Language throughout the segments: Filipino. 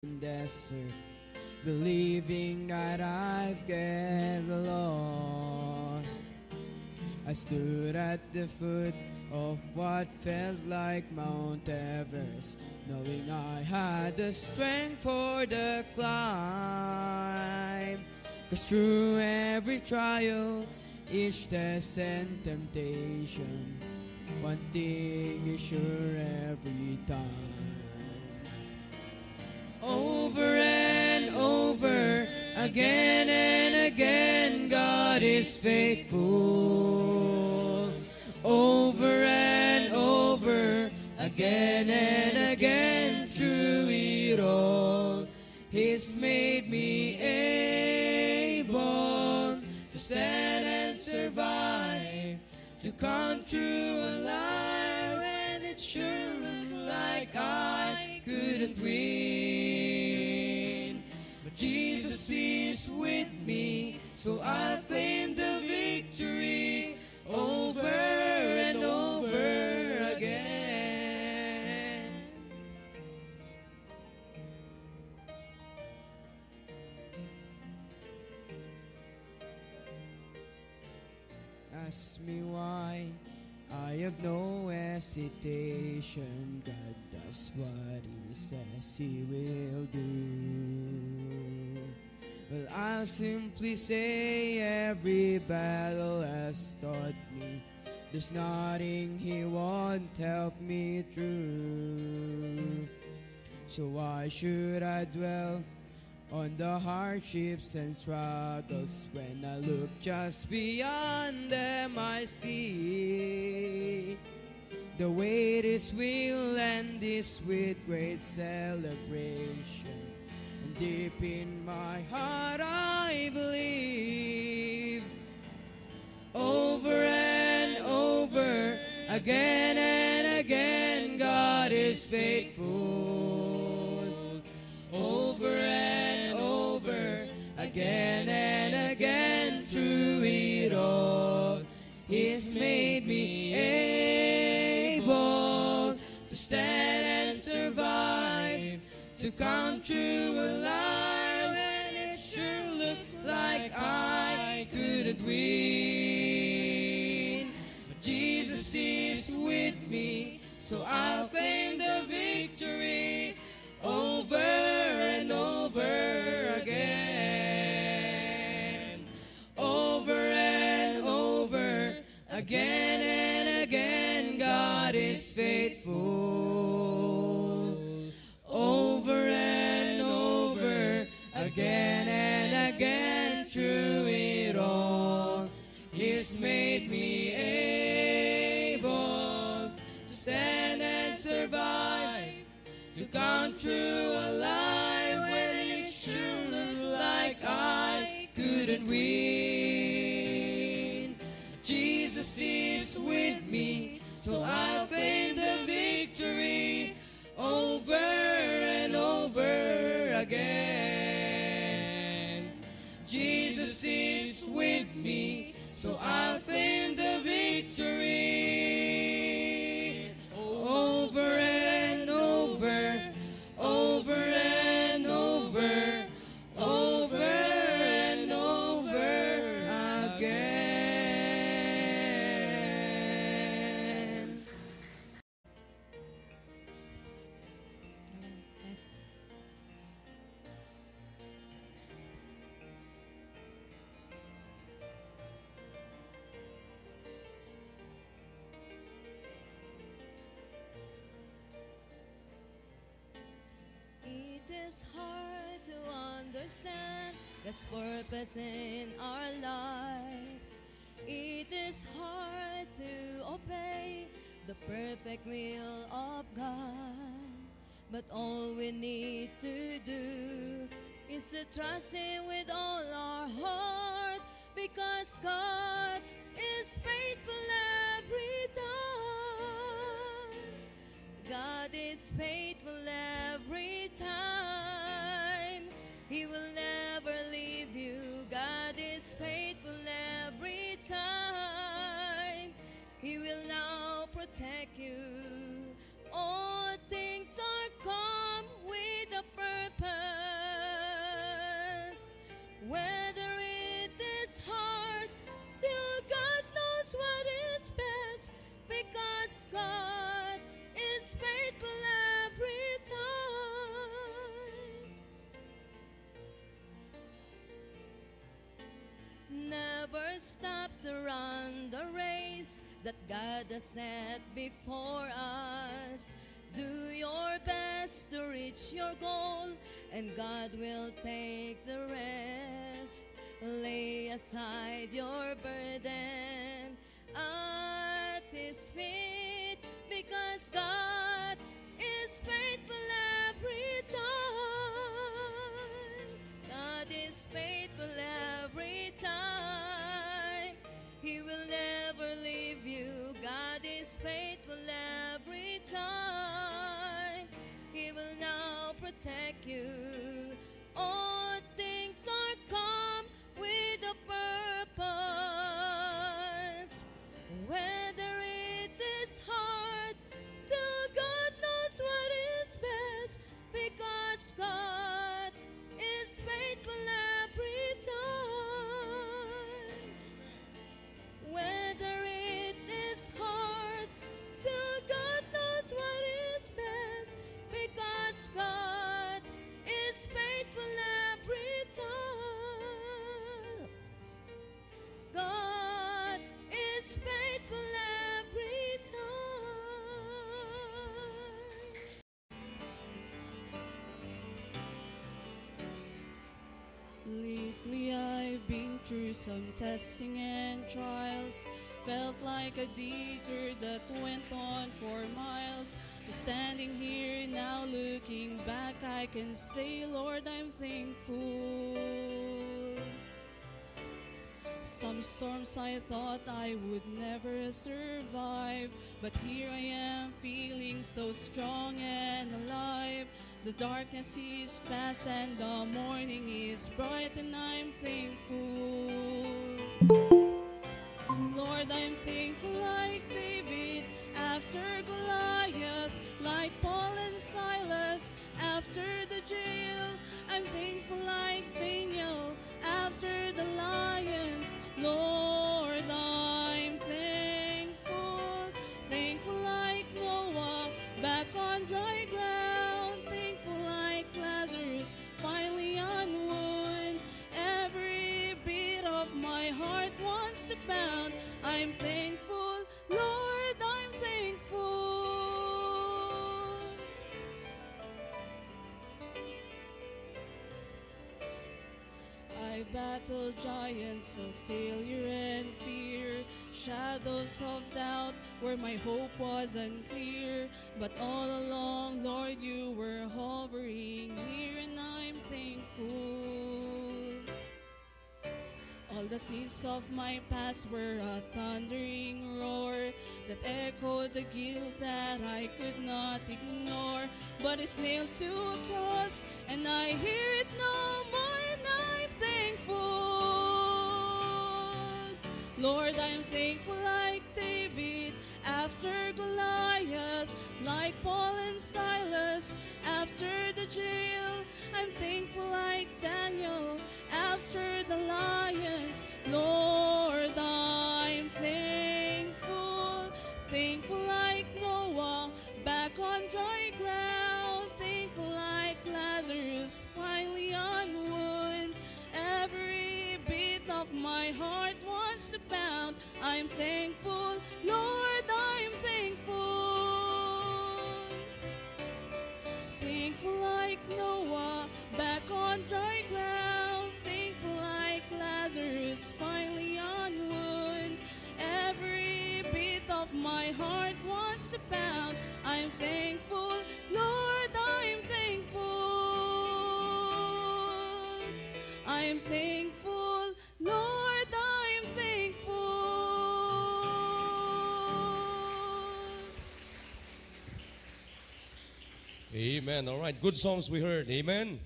desert, believing that I'd get lost. I stood at the foot of what felt like Mount Everest, knowing I had the strength for the climb. 'Cause through every trial, each test and temptation, one thing is sure every time. Over and over, again and again, God is faithful. Over and over, again and again, through it all, He's made me able to stand and survive, to come through alive when it sure looked like I couldn't win. But Jesus is with me, so I'll claim the victory over and over again. Ask me why, I have no hesitation. God does what He says He will do. Well, I'll simply say every battle has taught me there's nothing He won't help me through. So why should I dwell on the hardships and struggles when I look just beyond them? I see the way this will end is with great celebration, and deep in my heart I believe. Over and over, again and again, God is faithful. Over and over, again and again, through it all, He's made me able to stand and survive, to come through alive when it sure looked like I couldn't win. But Jesus is with me, so I'll claim the victory over and over again. Over and over, again and again, God is faithful. Over and over, again and again, through it all, He's made me able to stand and survive, to come through alive when it sure looked like I couldn't win. Jesus is with me, so I'll claim the victory over and over again. Jesus is with me, so I'll claim the victory over and over, over and over, over and over again. Yes. It is hard to understand God's purpose in our lives. It is hard to obey the perfect will of God. But all we need to do is to trust Him with all our heart, because God is faithful every time. God is faithful every time. He will never leave you. God is faithful every time. He will now protect you. All things are come with a purpose. that God has set before us. Do your best to reach your goal, and God will take the rest. Lay aside your burden at His feet, because God is faithful every time. God is faithful every time. He will never leave you. God is faithful every time. He will now protect you. All things are come with a purpose. Whether it is hard, still God knows what is best, because God is faithful every time. Whether it is hard, still God knows what is best, because God is faithful every time. God is faithful every time. Lately I've been through some testing and trials. Felt like a detour that went on for miles. But standing here now looking back, I can say, Lord, I'm thankful. Some storms I thought I would never survive, but here I am feeling so strong and alive. The darkness is past and the morning is bright, and I'm thankful. Lord, I'm thankful like David after Goliath, like Paul and Silas after the jail. I'm thankful like Daniel after the lions. Lord, I'm thankful. Thankful like Noah back on dry ground. Thankful like Lazarus finally on wood. Every beat of my heart wants to pound. I'm thankful, Lord, I'm thankful. I battled giants of failure and fear, shadows of doubt where my hope was unclear. But all along, Lord, you were hovering near, and I'm thankful. All the sins of my past were a thundering roar that echoed the guilt that I could not ignore. But it's nailed to a cross, and I hear it no more, and I'm thankful. Lord, I'm thankful like David after Goliath, like Paul and Silas after the jail. I'm thankful like Daniel after the lions. Lord, I'm thankful. Thankful like Noah back on dry ground. Thankful like Lazarus finally on wood. Every beat of my heart wants to pound. I'm thankful, Lord, I'm thankful. Thankful like Noah back on dry ground. Thankful like Lazarus finally on wood. Every beat of my heart wants to pound. I'm thankful, Lord, I'm thankful. I'm thankful, Lord, I'm thankful. Amen. All right. Good songs we heard. Amen.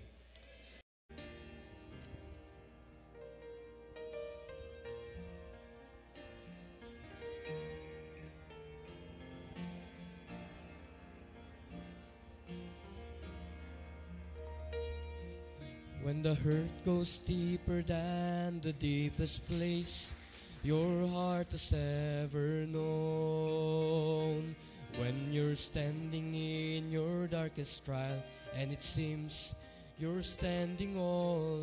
When the hurt goes deeper than the deepest place your heart has ever known. When you're standing in your darkest trial and it seems you're standing all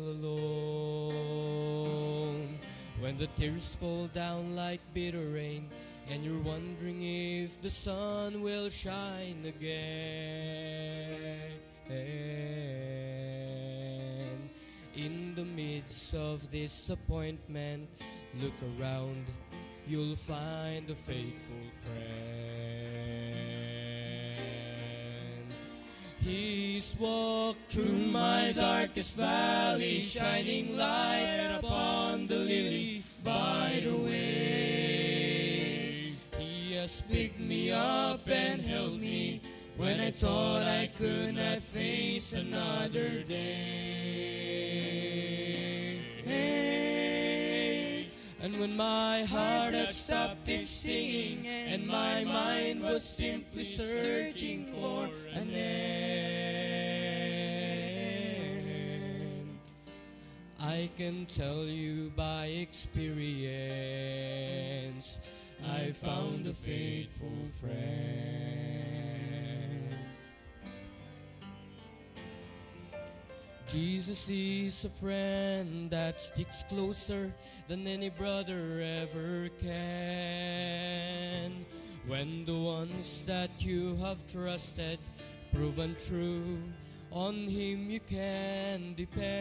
alone. When the tears fall down like bitter rain and you're wondering if the sun will shine again. In the midst of disappointment, look around, you'll find a faithful friend. He's walked through my darkest valley, shining light upon the lily by the way. He has picked me up and held me when I thought I could not face another day. And when my heart had stopped its singing and my mind was simply searching for an end, I can tell you by experience, I found a faithful friend. Jesus is a friend that sticks closer than any brother ever can. When the ones that you have trusted proven true, on Him you can depend.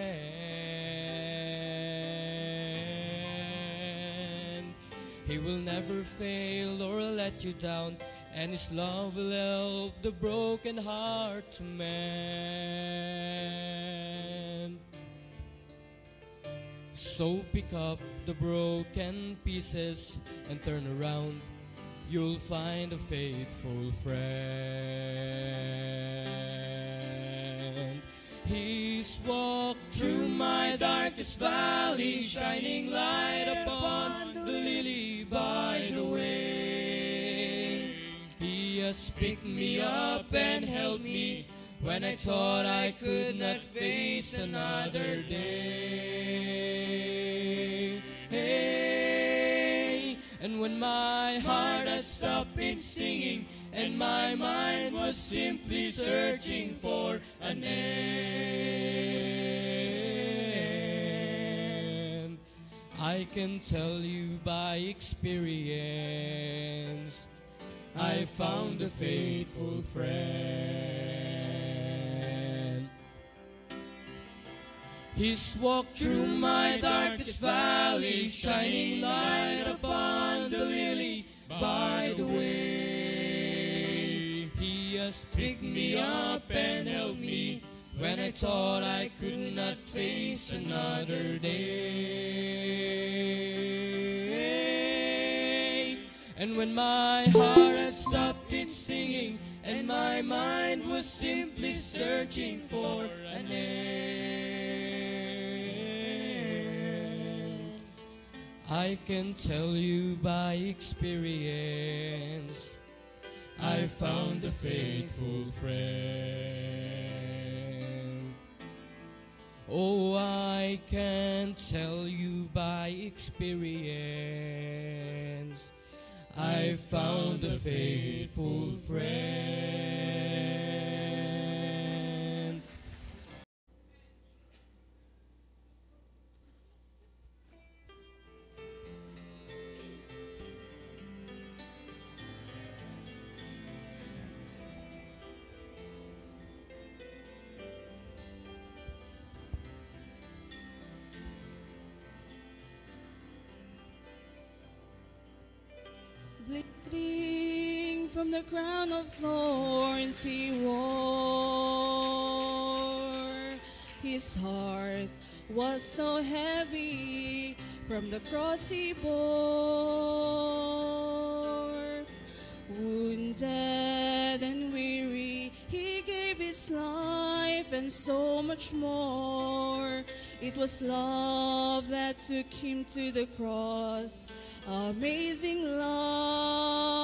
He will never fail or let you down, and His love will help the broken heart to mend. So pick up the broken pieces and turn around, you'll find a faithful friend. He's walked through my darkest valley, shining light upon the lily by the way. He has picked me up and held me when I thought I could not face another day. And when my heart had stopped its singing and my mind was simply searching for an end, I can tell you by experience, I found a faithful friend. He's walked through my darkest valley, shining light upon the lily by the way. He has picked me up and held me when I thought I could not face another day. And when my heart had stopped its singing and my mind was simply searching for an end, I can tell you by experience, I found a faithful friend. Oh, I can tell you by experience, I found a faithful friend. Bleeding from the crown of thorns He wore. His heart was so heavy from the cross He bore. Wounded and weary, He gave His life and so much more. It was love that took Him to the cross. Amazing love,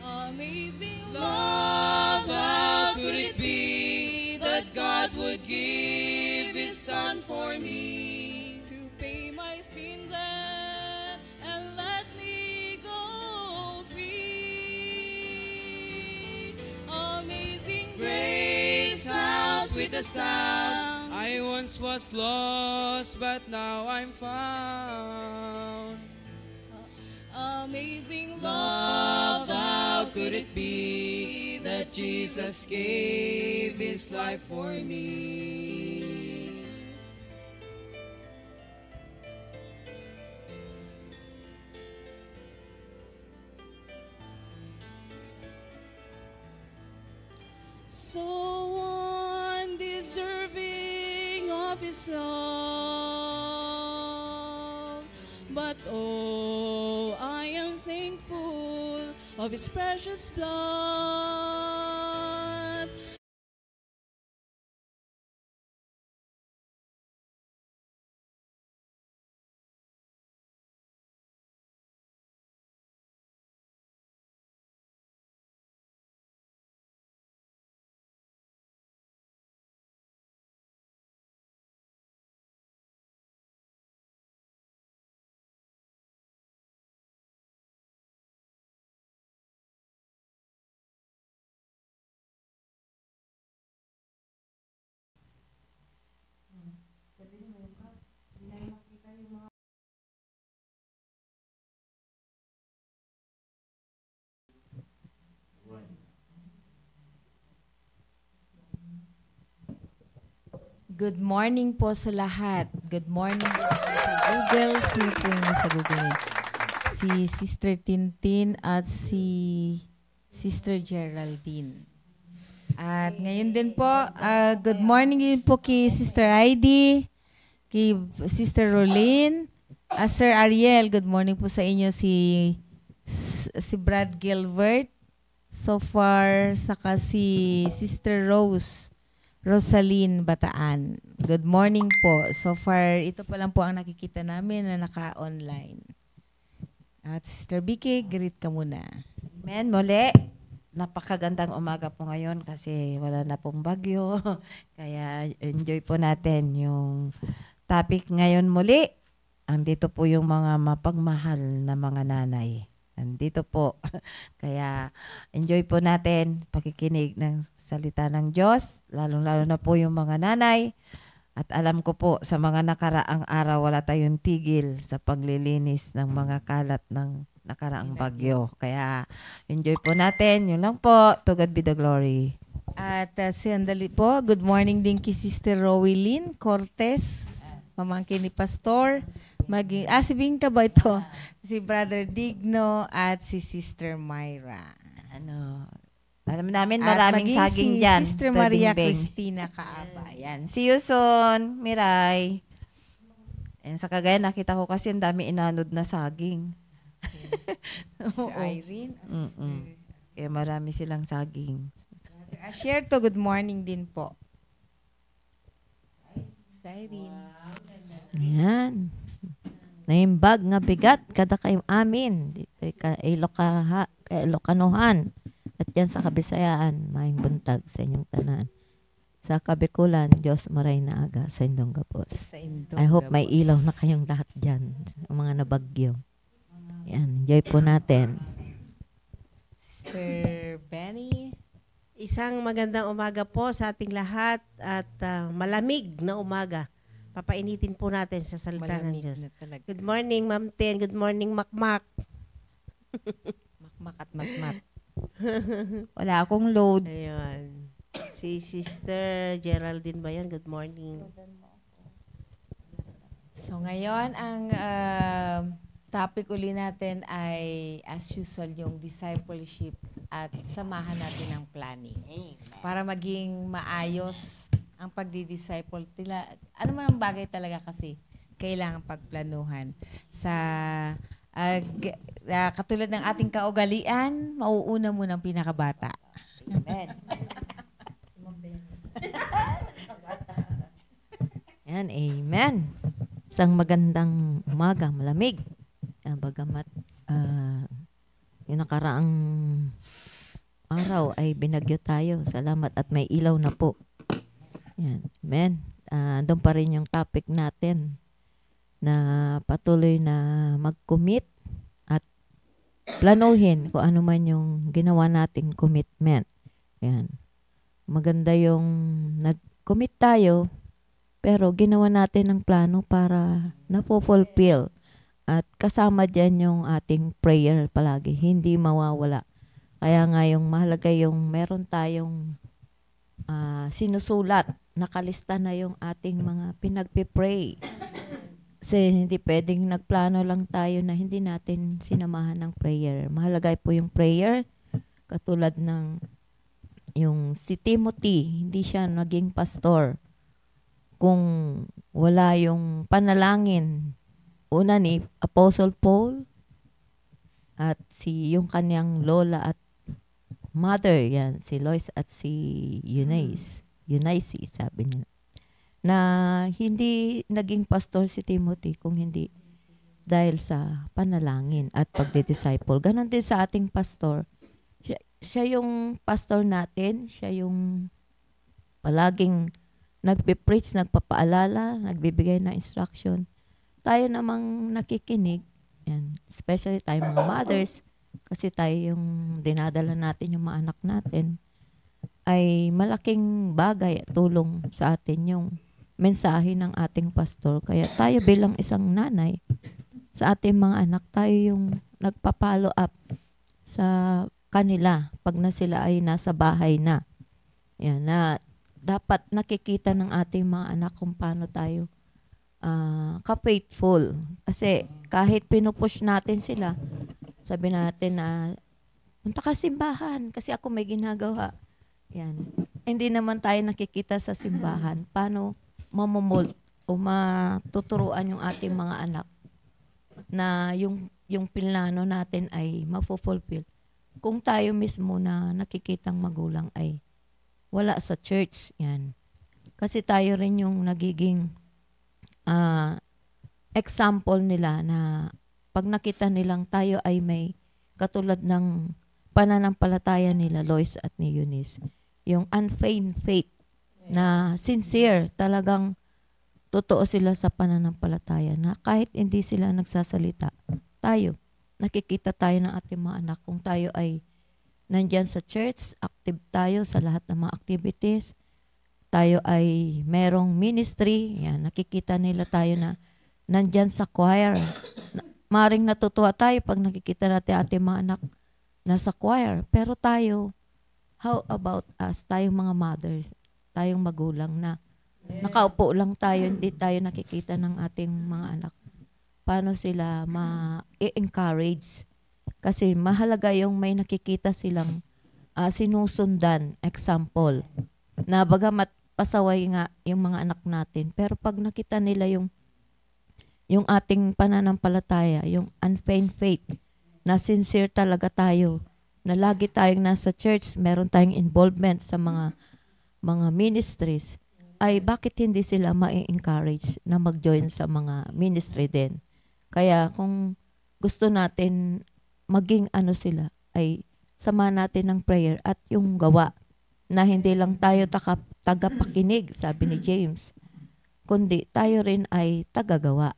amazing love. How could it be that God would give His Son for me to pay my sins and let me go free? Amazing grace, how sweet the sound. I once was lost, but now I'm found. Amazing Love, love, how could it be that Jesus gave His life for me? so undeserving of His love. But oh, I am thankful of His precious blood. Good morning po sa lahat. Good morning din po sa Google. Sino po yung nasa Google niyo? Si Sister Tintin at si Sister Geraldine. At ngayon din po, good morning din po kay Sister Heidi, kay Sister Rolene, Sir Ariel. Good morning po sa inyo si Brad Gilbert. So far, saka si Sister Rosaline Bataan. Good morning po. So far, ito pa lang po ang nakikita namin na naka-online. At Sister Vicky, greet ka muna. Amen. Muli, napakagandang umaga po ngayon kasi wala na pong bagyo. Kaya enjoy po natin yung topic ngayon muli. Andito po yung mga mapagmahal na mga nanay. Andito po. Kaya enjoy po natin pakikinig ng salita ng Diyos, lalong-lalo na po yung mga nanay. At alam ko po sa mga nakaraang araw wala tayong tigil sa paglilinis ng mga kalat ng nakaraang bagyo. Kaya enjoy po natin. Yun lang po. To God be the glory. At sandali po, good morning din kay Sister Rowelyn Cortez, pamangkin ni Pastor. Si Bingka ba ito? Si Brother Digno at si Sister Myra. Alam namin At maraming maging saging si dyan. Sister Mr. Maria Bingbing. Cristina Kaaba. Ayan. See you soon, Miray. And sa Cagayan, nakita ko kasi ang dami inanod na saging. Sister Oo. Irene. Mm-mm. Kaya marami silang saging. Share to, good morning din po. Sister Irene. Ayan. Naimbag nga bigat kada kay amin. Dito ka Ilocanohan. At yan sa Kabisayaan, maing buntag sa inyong tanan. Sa Kabikulan, Diyos maray na aga sa inyong gapos. Sa Indong I hope may Gabos. ilaw na kayong lahat dyan. Ang mga nabagyo. Yan, enjoy po natin. Sister Benny. Isang magandang umaga po sa ating lahat at malamig na umaga. Papainitin po natin sa salita ng Malamig Diyos. na talaga. Good morning, Ma'am Ten. Good morning, Makmak. Makmak at matmat. Wala akong load. Ayun. Si Sister Geraldine ba yan? Good morning. So ngayon, ang topic uli natin ay as usual yung discipleship at samahan natin ang planning. Para maging maayos ang pagdi-disciple. Ano man ang bagay talaga kasi kailangan pagplanuhan. Sa katulad ng ating kaugalian, mauuna mo ng pinakabata. Amen. Yan, amen. Isang magandang umaga, malamig. Bagamat yung nakaraang araw ay binagyo tayo. Salamat at may ilaw na po. Yan, amen. Doon pa rin yung topic natin na patuloy na mag-commit at planuhin kung ano man yung ginawa nating commitment. Yan. Maganda yung nag-commit tayo pero ginawa natin ng plano para napofulfill At kasama dyan yung ating prayer palagi. Hindi mawawala. Kaya nga yung mahalaga yung meron tayong sinusulat. Nakalista na yung ating mga pinagpipray. Kasi hindi pwedeng nagplano lang tayo na hindi natin sinamahan ng prayer. Mahalaga po yung prayer. Katulad ng yung si Timothy, hindi siya naging pastor. Kung wala yung panalangin, una ni Apostle Paul at yung kanyang lola at mother, yan, si Lois at si Eunice, sabi niya, na hindi naging pastor si Timothy kung hindi dahil sa panalangin at pagdidisciple. Ganon din sa ating pastor. Siya yung pastor natin, siya yung palaging nagpipreach, nagpapaalala, nagbibigay ng instruction. Tayo namang nakikinig, yan, especially tayo mga mothers, kasi tayo yung dinadala natin yung mga anak natin, ay malaking bagay at tulong sa atin yung mensahe ng ating pastor. Kaya tayo bilang isang nanay, sa ating mga anak, tayo yung nagpa-follow up sa kanila pag na sila ay nasa bahay na. Yan, na dapat nakikita ng ating mga anak kung paano tayo ka-faithful. Kasi kahit pinupush natin sila, sabi natin na punta ka simbahan kasi ako may ginagawa. Yan. Hindi naman tayo nakikita sa simbahan paano mamomold o matuturuan yung ating mga anak na yung plano natin ay mafulfill. Kung tayo mismo na nakikitang magulang ay wala sa church. Yan. Kasi tayo rin yung nagiging example nila na pag nakita nilang tayo ay may katulad ng pananampalataya nila, Lois at ni Eunice, yung unfeigned faith na sincere, talagang totoo sila sa pananampalataya na kahit hindi sila nagsasalita, tayo, nakikita tayo ng ating mga anak kung tayo ay nandyan sa church, active tayo sa lahat ng mga activities, tayo ay merong ministry, yan, nakikita nila tayo na nandyan sa choir. Maring natutuwa tayo pag nakikita natin ating mga anak nasa choir. Pero tayo, how about us, tayong mga mothers, tayong magulang na nakaupo lang tayo, hindi tayo nakikita ng ating mga anak. Paano sila ma-encourage? Kasi mahalaga yung may nakikita silang sinusundan, example, na bagamat pasaway nga yung mga anak natin. Pero pag nakita nila yung ating pananampalataya, yung unfeigned faith, na sincere talaga tayo, na lagi tayong nasa church, meron tayong involvement sa mga ministries, ay bakit hindi sila ma-encourage na mag-join sa mga ministry din? Kaya kung gusto natin maging sila, ay sama natin ng prayer at yung gawa, na hindi lang tayo tagapakinig, sabi ni James, kundi tayo rin ay tagagawa.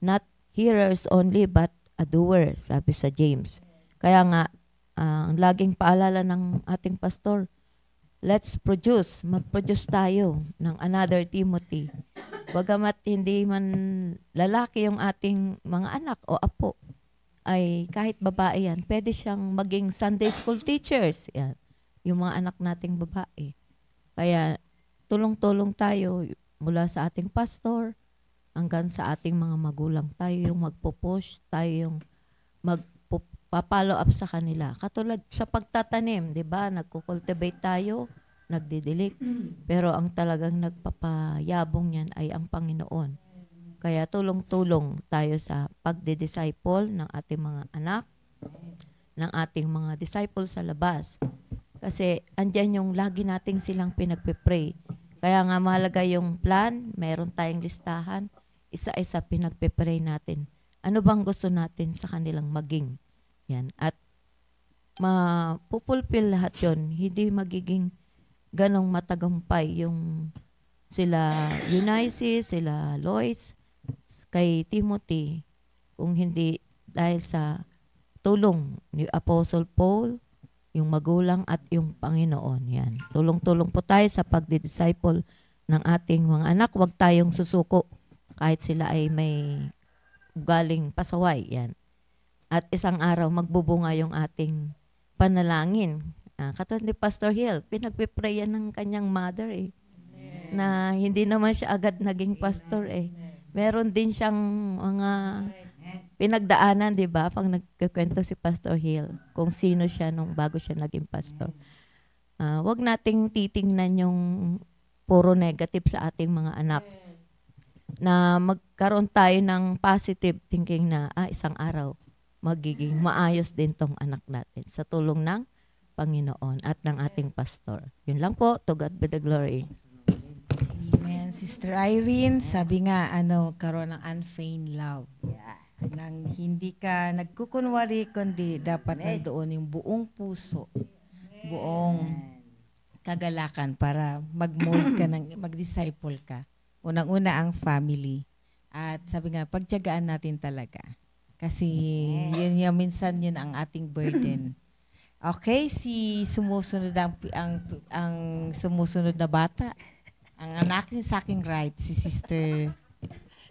Not hearers only, but a doer, sabi sa James. Kaya nga, ang laging paalala ng ating pastor, let's mag-produce tayo ng another Timothy. Bagamat hindi man lalaki yung ating mga anak o apo, ay kahit babae yan, pwede siyang maging Sunday school teachers. Yan. Yung mga anak nating babae. Kaya tulong-tulong tayo mula sa ating pastor hanggang sa ating mga magulang. Tayo yung magpo-push, tayo yung magpa-follow up sa kanila. Katulad sa pagtatanim, 'di ba? Nagko-cultivate tayo, nagdidilig. Pero ang talagang nagpapayabong niyan ay ang Panginoon. Kaya tulong-tulong tayo sa pagde-disciple ng ating mga anak, ng ating mga disciples sa labas. Kasi andyan yung lagi nating silang pinagpe-pray. Kaya nga mahalaga yung plan, mayroon tayong listahan, isa-isa pinagpe-pray natin. Ano bang gusto natin sa kanilang maging? Yan. At mapupulfill lahat yun. Hindi magiging ganong matagumpay yung sila Eunice, sila Lois, kay Timothy, kung hindi dahil sa tulong ni Apostle Paul, yung magulang at yung Panginoon. Yan. Tulong-tulong po tayo sa pagdidisciple ng ating mga anak. Huwag tayong susuko kahit sila ay may galing pasaway. Yan. At isang araw, magbubunga yung ating panalangin. Katulad ni Pastor Hill, pinagpiprayan ng kanyang mother na hindi naman siya agad naging pastor Meron din siyang mga pinagdaanan, di ba? Pag nagkikwento si Pastor Hill, kung sino siya nung bago siya naging pastor. Wag nating titingnan yung puro negative sa ating mga anak. Na magkaroon tayo ng positive thinking na isang araw magiging maayos din tong anak natin sa tulong ng Panginoon at ng ating pastor. Yun lang po. To God be the glory. Amen. Sister Irene, sabi nga, karoon ng unfeigned love. Nang hindi ka nagkukunwari, kundi dapat nandoon yung buong puso, buong kagalakan para mag-mold ka, mag-disciple ka. Unang-una ang family. At sabi nga, pagtiyagaan natin talaga. Kasi yun minsan yun ang ating burden. Okay, sumusunod ang sumusunod na bata. Ang anak sa aking right, si Sister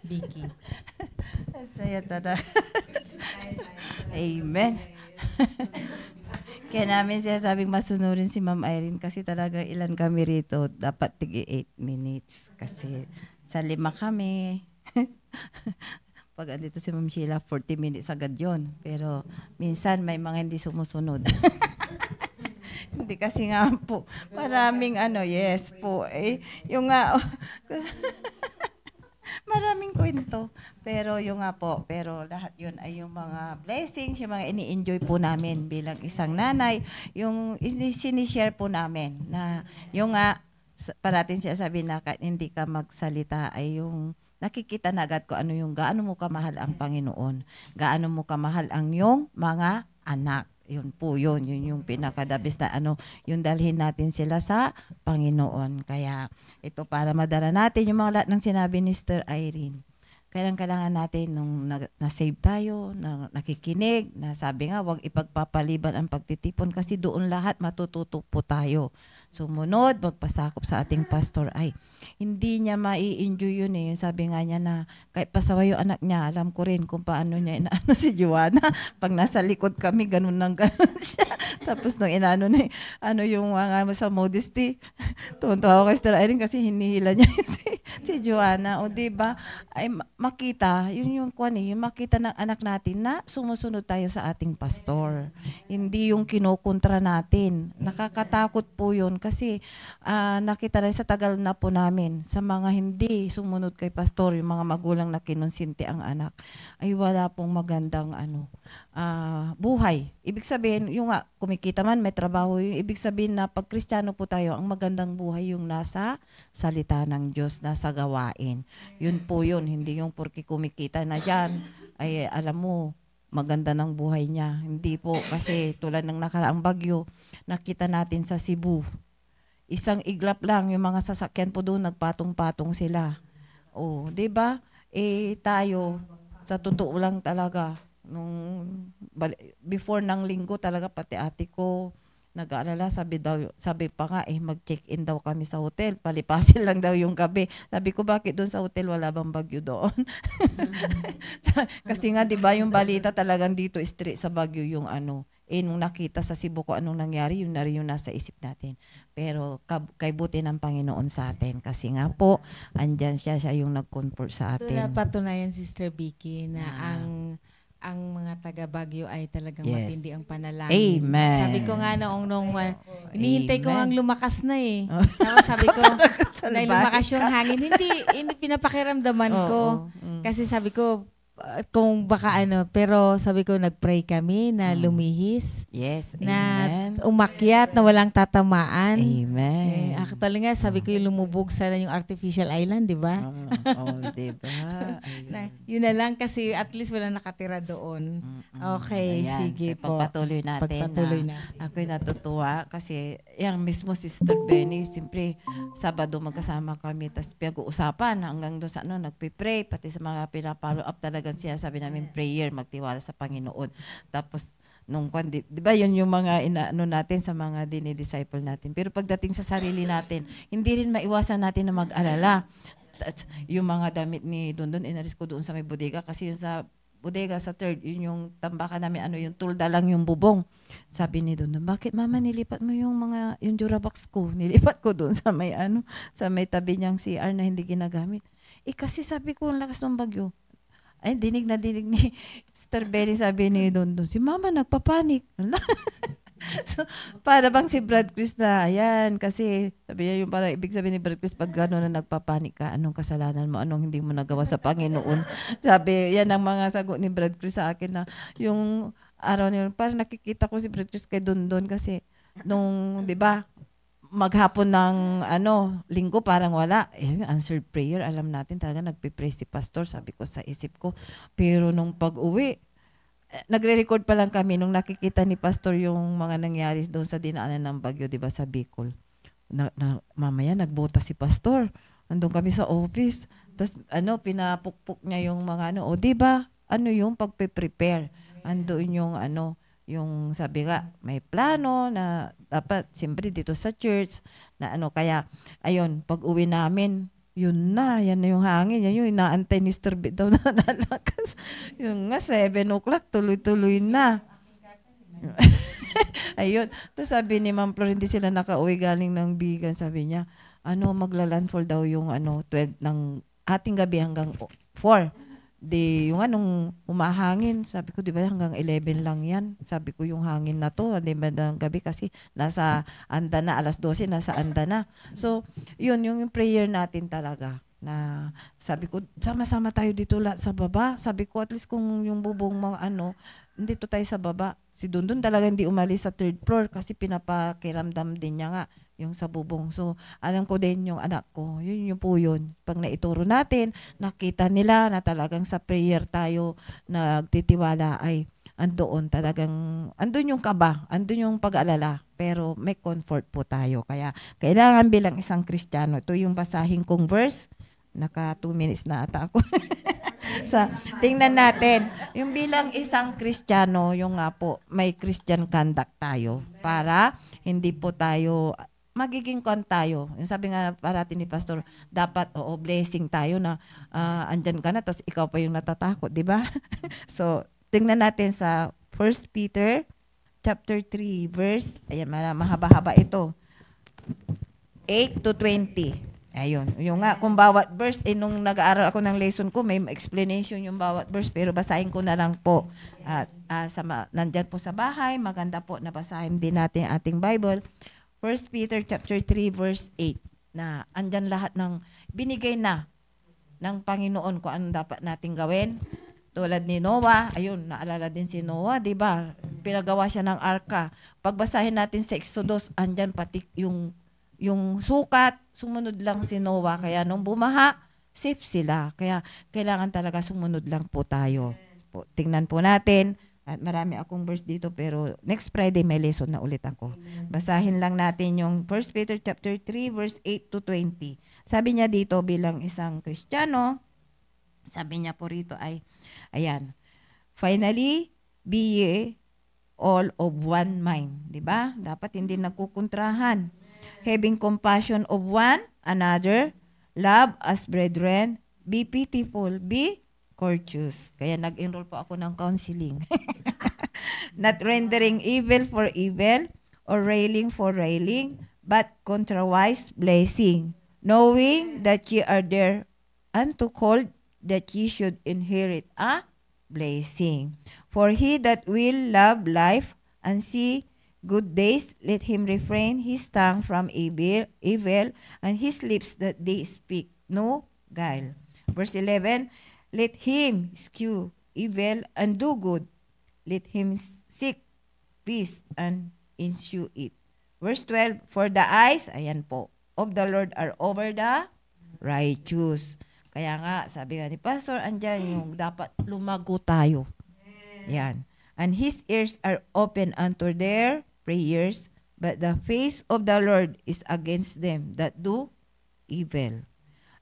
Vicky. Saya tata. Amen. Kaya namin siya sabing masunurin si Ma'am Irene kasi talaga ilan kami rito. Dapat tigi 8 minutes kasi sa 5 kami. Pag andito si Ma'am Sheila, 40 minutes agad yun. Pero minsan may mga hindi sumusunod. Hindi kasi nga po, maraming yes po. Yung nga, maraming kwento. Pero yung nga po, pero lahat yun ay yung mga blessings, yung mga ini-enjoy po namin bilang isang nanay. Yung sinishare po namin na yung nga, parating siya sabi na hindi ka magsalita ay yung nakikita na agad ko gaano mo kamahal ang Panginoon. Gaano mo kamahal ang iyong mga anak. Yun po yun. Yun yung pinakadabis na yung dalhin natin sila sa Panginoon. Kaya ito para madala natin yung mga lahat ng sinabi ni Sister Irene. Kailangan natin nung na-save tayo, na nakikinig, na sabi nga, huwag ipagpapaliban ang pagtitipon kasi doon lahat matututo po tayo. Sumunod, magpasakop sa ating pastor. Hindi niya mai-enjoy yun Yung sabi nga niya na kahit pasawa yung anak niya, alam ko rin kung paano niya inaano si Joanna. Pag nasa likod kami, ganun siya. Tapos nung inaano na yung mga sa modesty, tuwan-tuwa ako kay Sister Irene kasi hinihila niya si Joanna. O diba, ay makita, yung makita ng anak natin na sumusunod tayo sa ating pastor. Hindi yung kinukontra natin. Nakakatakot po yun kasi nakita na sa tagal na po namin sa mga hindi sumunod kay pastor, yung mga magulang na kinonsinti ang anak, ay wala pong magandang buhay. Ibig sabihin, yung kumikita man, may trabaho, yung ibig sabihin na pag Kristiyano po tayo, ang magandang buhay yung nasa salita ng Diyos, nasa gawain. Yun po yun, hindi yung porque kumikita na dyan, ay alam mo, maganda ng buhay niya. Hindi po, kasi tulad ng nakaraang bagyo, nakita natin sa Cebu, isang iglap lang, yung mga sasakyan po doon, nagpatong-patong sila. Di ba? Tayo, sa totoo lang talaga, before ng linggo talaga, pati ate ko, nag-aalala, sabi pa nga, mag-check-in daw kami sa hotel, palipasin lang daw yung gabi. Sabi ko, bakit doon sa hotel, wala bang bagyo doon? Kasi nga, di ba, yung balita talagang dito, straight sa bagyo yung nung nakita sa Cebu ko anong nangyari, yun na rin yung nasa isip natin. Pero kay buti ng Panginoon sa atin. Kasi nga po, andyan siya yung nag-comfort sa atin. Ito na patunayan, Sister Vicky, na ang mga taga-Bagyo ay talagang matindi ang panalangin. Amen. Sabi ko nga hinihintay ko ang lumakas na Tapos sabi ko, dahil lumakas yung hangin, hindi pinapakiramdaman ko. Kasi sabi ko, kung baka pero sabi ko nagpray kami na lumihis. Yes, na amen. Umakyat na walang tatamaan. Amen. Actually nga sabi ko yung lumubog sana yung artificial island, di ba? Diba? Yun na lang kasi at least wala nakatira doon. Okay, ayan, sige po. Pagpatuloy natin. Ako'y natutuwa kasi yung mismo Sister Benny, siyempre Sabado magkasama kami, tapos pinag-uusapan hanggang doon sa nagpipray, pati sa mga pinapollow up talagang siya, sabi namin prayer, magtiwala sa Panginoon. Tapos nung di ba yun yung mga natin sa mga dinidisciple natin. Pero pagdating sa sarili natin, hindi rin maiwasan natin na mag-alala. At yung mga damit ni Dondon, inalis ko doon sa may bodega kasi yung sa bodega sa third, yun yung tambakan namin, yung tulda lang yung bubong. Sabi ni Dondon, bakit mama nilipat mo yung Durabox ko? Nilipat ko doon sa may sa may tabi niyang CR na hindi ginagamit. Kasi sabi ko, ang lakas ng bagyo. Ay, dinig na dinig ni Sister Benny, sabi ni Dondon, si mama nagpapanik. So, para bang si Brad Chris na, ayan, kasi sabi niya yung para ibig sabihin ni Brad Chris, pag gano'n na nagpapanik ka, anong kasalanan mo, anong hindi mo nagawa sa Panginoon. Sabi, yan ang mga sagot ni Brad Chris sa akin na yung araw niyo, parang nakikita ko si Brad Chris kay Dondon kasi nung, di ba, maghapon ng linggo parang wala. Answered prayer, alam natin talaga nagpe-pray si pastor, sabi ko sa isip ko. Pero nung pag-uwi, nagre-record pa lang kami nung nakikita ni pastor yung mga nangyari doon sa dinaanan ng bagyo, 'di ba, sa Bicol. Mamaya nagbuta si pastor. Andun kami sa office. Tapos pinapukpok niya yung mga 'di ba? Yung pagpe-prepare. Andun yung yung sabi nga may plano na dapat siyempre dito sa church na kaya ayun, pag-uwi namin yan na yung hangin. Yan yung inaantay ni Mr. B daw na lalakas. Yung nga, 7 o'clock, tuloy-tuloy na. Ayun. Tapos sabi ni Ma'am Flor, hindi sila nakauwi galing ng Bigan. Sabi niya, magla-landfall daw yung 12 ng ating gabi hanggang 4. Yung umahangin, sabi ko, di ba hanggang 11 lang yan? Sabi ko, yung hangin na to, di ba ng gabi kasi nasa anda na, alas 12, nasa anda na. So, yun, yung prayer natin talaga. Na sabi ko, sama-sama tayo dito sa baba. Sabi ko, at least kung yung bubong mga dito tayo sa baba. Si Dondon talaga hindi umalis sa third floor kasi pinapakiramdam din niya nga yung sa bubong. So, alam ko din yung anak ko, yun po yun. Pag naituro natin, nakita nila na talagang sa prayer tayo nagtitiwala ay andoon yung kaba, andun yung pag-alala, pero may comfort po tayo. Kaya, kailangan bilang isang Kristiyano, ito yung basahin kong verse, naka 2 minutes na ata ako. Tingnan natin, yung bilang isang Kristiyano, yung nga po, may Christian conduct tayo para hindi po tayo magiging tayo. Yung sabi nga parati ni pastor, dapat blessing tayo na andyan ka na tapos ikaw pa yung natatakot, di ba? So, tingnan natin sa 1 Peter chapter 3 verse, ayan, mahaba-haba ito. 8 to 20. Ayun. Yung nga, kung bawat verse, nung nag-aaral ako ng lesson ko, may explanation yung bawat verse, pero basahin ko na lang po. At nandyan po sa bahay, maganda po na basahin din natin ang ating Bible. 1 Peter chapter 3 verse 8 na andyan lahat ng binigay na ng Panginoon kung anong dapat nating gawin. Tulad ni Noah, ayun, naalala din si Noah, di ba? Pinagawa siya ng arka. Pagbasahin natin sa Exodus, andyan pati yung sukat, sumunod lang si Noah. Kaya nung bumaha, safe sila. Kaya kailangan talaga sumunod lang po tayo. Tingnan po natin. At marami akong verse dito pero next Friday may lesson na ulit ako. Basahin lang natin yung 1 Peter chapter 3 verse 8 to 20. Sabi niya dito bilang isang Kristiyano, sabi niya po rito ay, ayan, finally, be ye all of one mind. Diba? Dapat hindi nagkukontrahan. Having compassion of one another, love as brethren, be pitiful, be courteous. Kaya nag-enroll po ako ng counseling. Not rendering evil for evil or railing for railing, but contrariwise blessing, knowing that ye are there unto called that ye should inherit a blessing. For he that will love life and see good days, let him refrain his tongue from evil, and his lips that they speak no guile. Verse 11, let him eschew evil and do good. Let him seek peace and ensue it. Verse 12, for the eyes, ayan po, of the Lord are over the righteous. Kaya nga, sabi nga ni Pastor, andyan yung dapat lumago tayo. Yan. And his ears are open unto their prayers, but the face of the Lord is against them that do evil.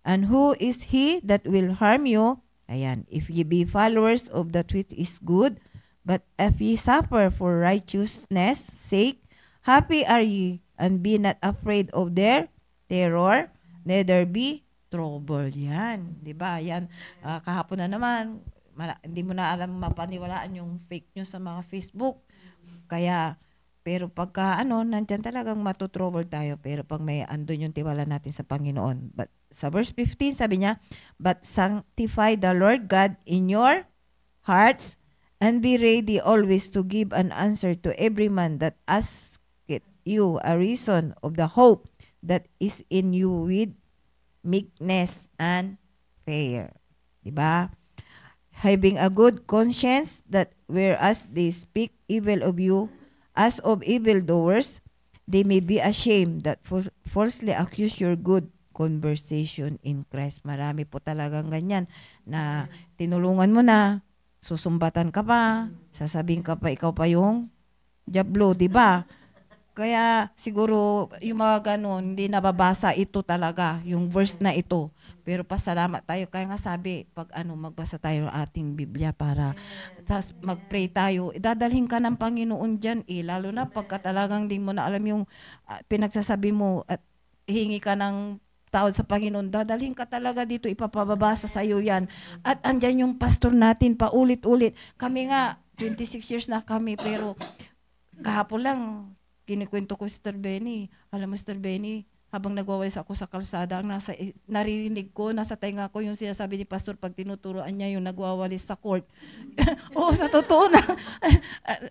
And who is he that will harm you? Ayan, if ye be followers of that which is good, but if ye suffer for righteousness' sake, happy are ye, and be not afraid of their terror, neither be trouble yan. Di ba? Yan, kahapon na naman, hindi mo na alam mapaniwalaan yung fake news sa mga Facebook. Kaya, pero pagka nandyan talagang matutrouble tayo. Pero pag may andun yung tiwala natin sa Panginoon. But sa verse 15, sabi niya, "But sanctify the Lord God in your hearts, and be ready always to give an answer to every man that asketh you a reason of the hope that is in you with meekness and fear." Diba? "Having a good conscience, that whereas they speak evil of you as of evildoers, they may be ashamed that falsely accuse your good conversation in Christ." Marami po talagang ganyan na tinulungan mo na, susumbatan ka pa, sasabihin ka pa, ikaw pa yung diablo, di ba? Kaya siguro yung mga ganun, hindi nababasa ito talaga, yung verse na ito. Pero pasalamat tayo. Kaya nga sabi, pag magbasa tayo ng ating Biblia para mag-pray tayo, dadalhin ka ng Panginoon dyan lalo na pagka talagang di mo na alam yung pinagsasabi mo at hingi ka ng tawad sa Panginoon, dadalhin ka talaga dito, ipapababasa sa iyo yan. At andyan yung pastor natin, paulit-ulit. Kami nga, 26 years na kami, pero kahapon lang, kinikwento ko si Sir Benny. Alam mo, Sir Benny, habang nagwawalis ako sa kalsada, naririnig ko, nasa tainga ko yung sinasabi ni pastor pag tinuturoan niya yung nagwawalis sa court. Oo, sa totoo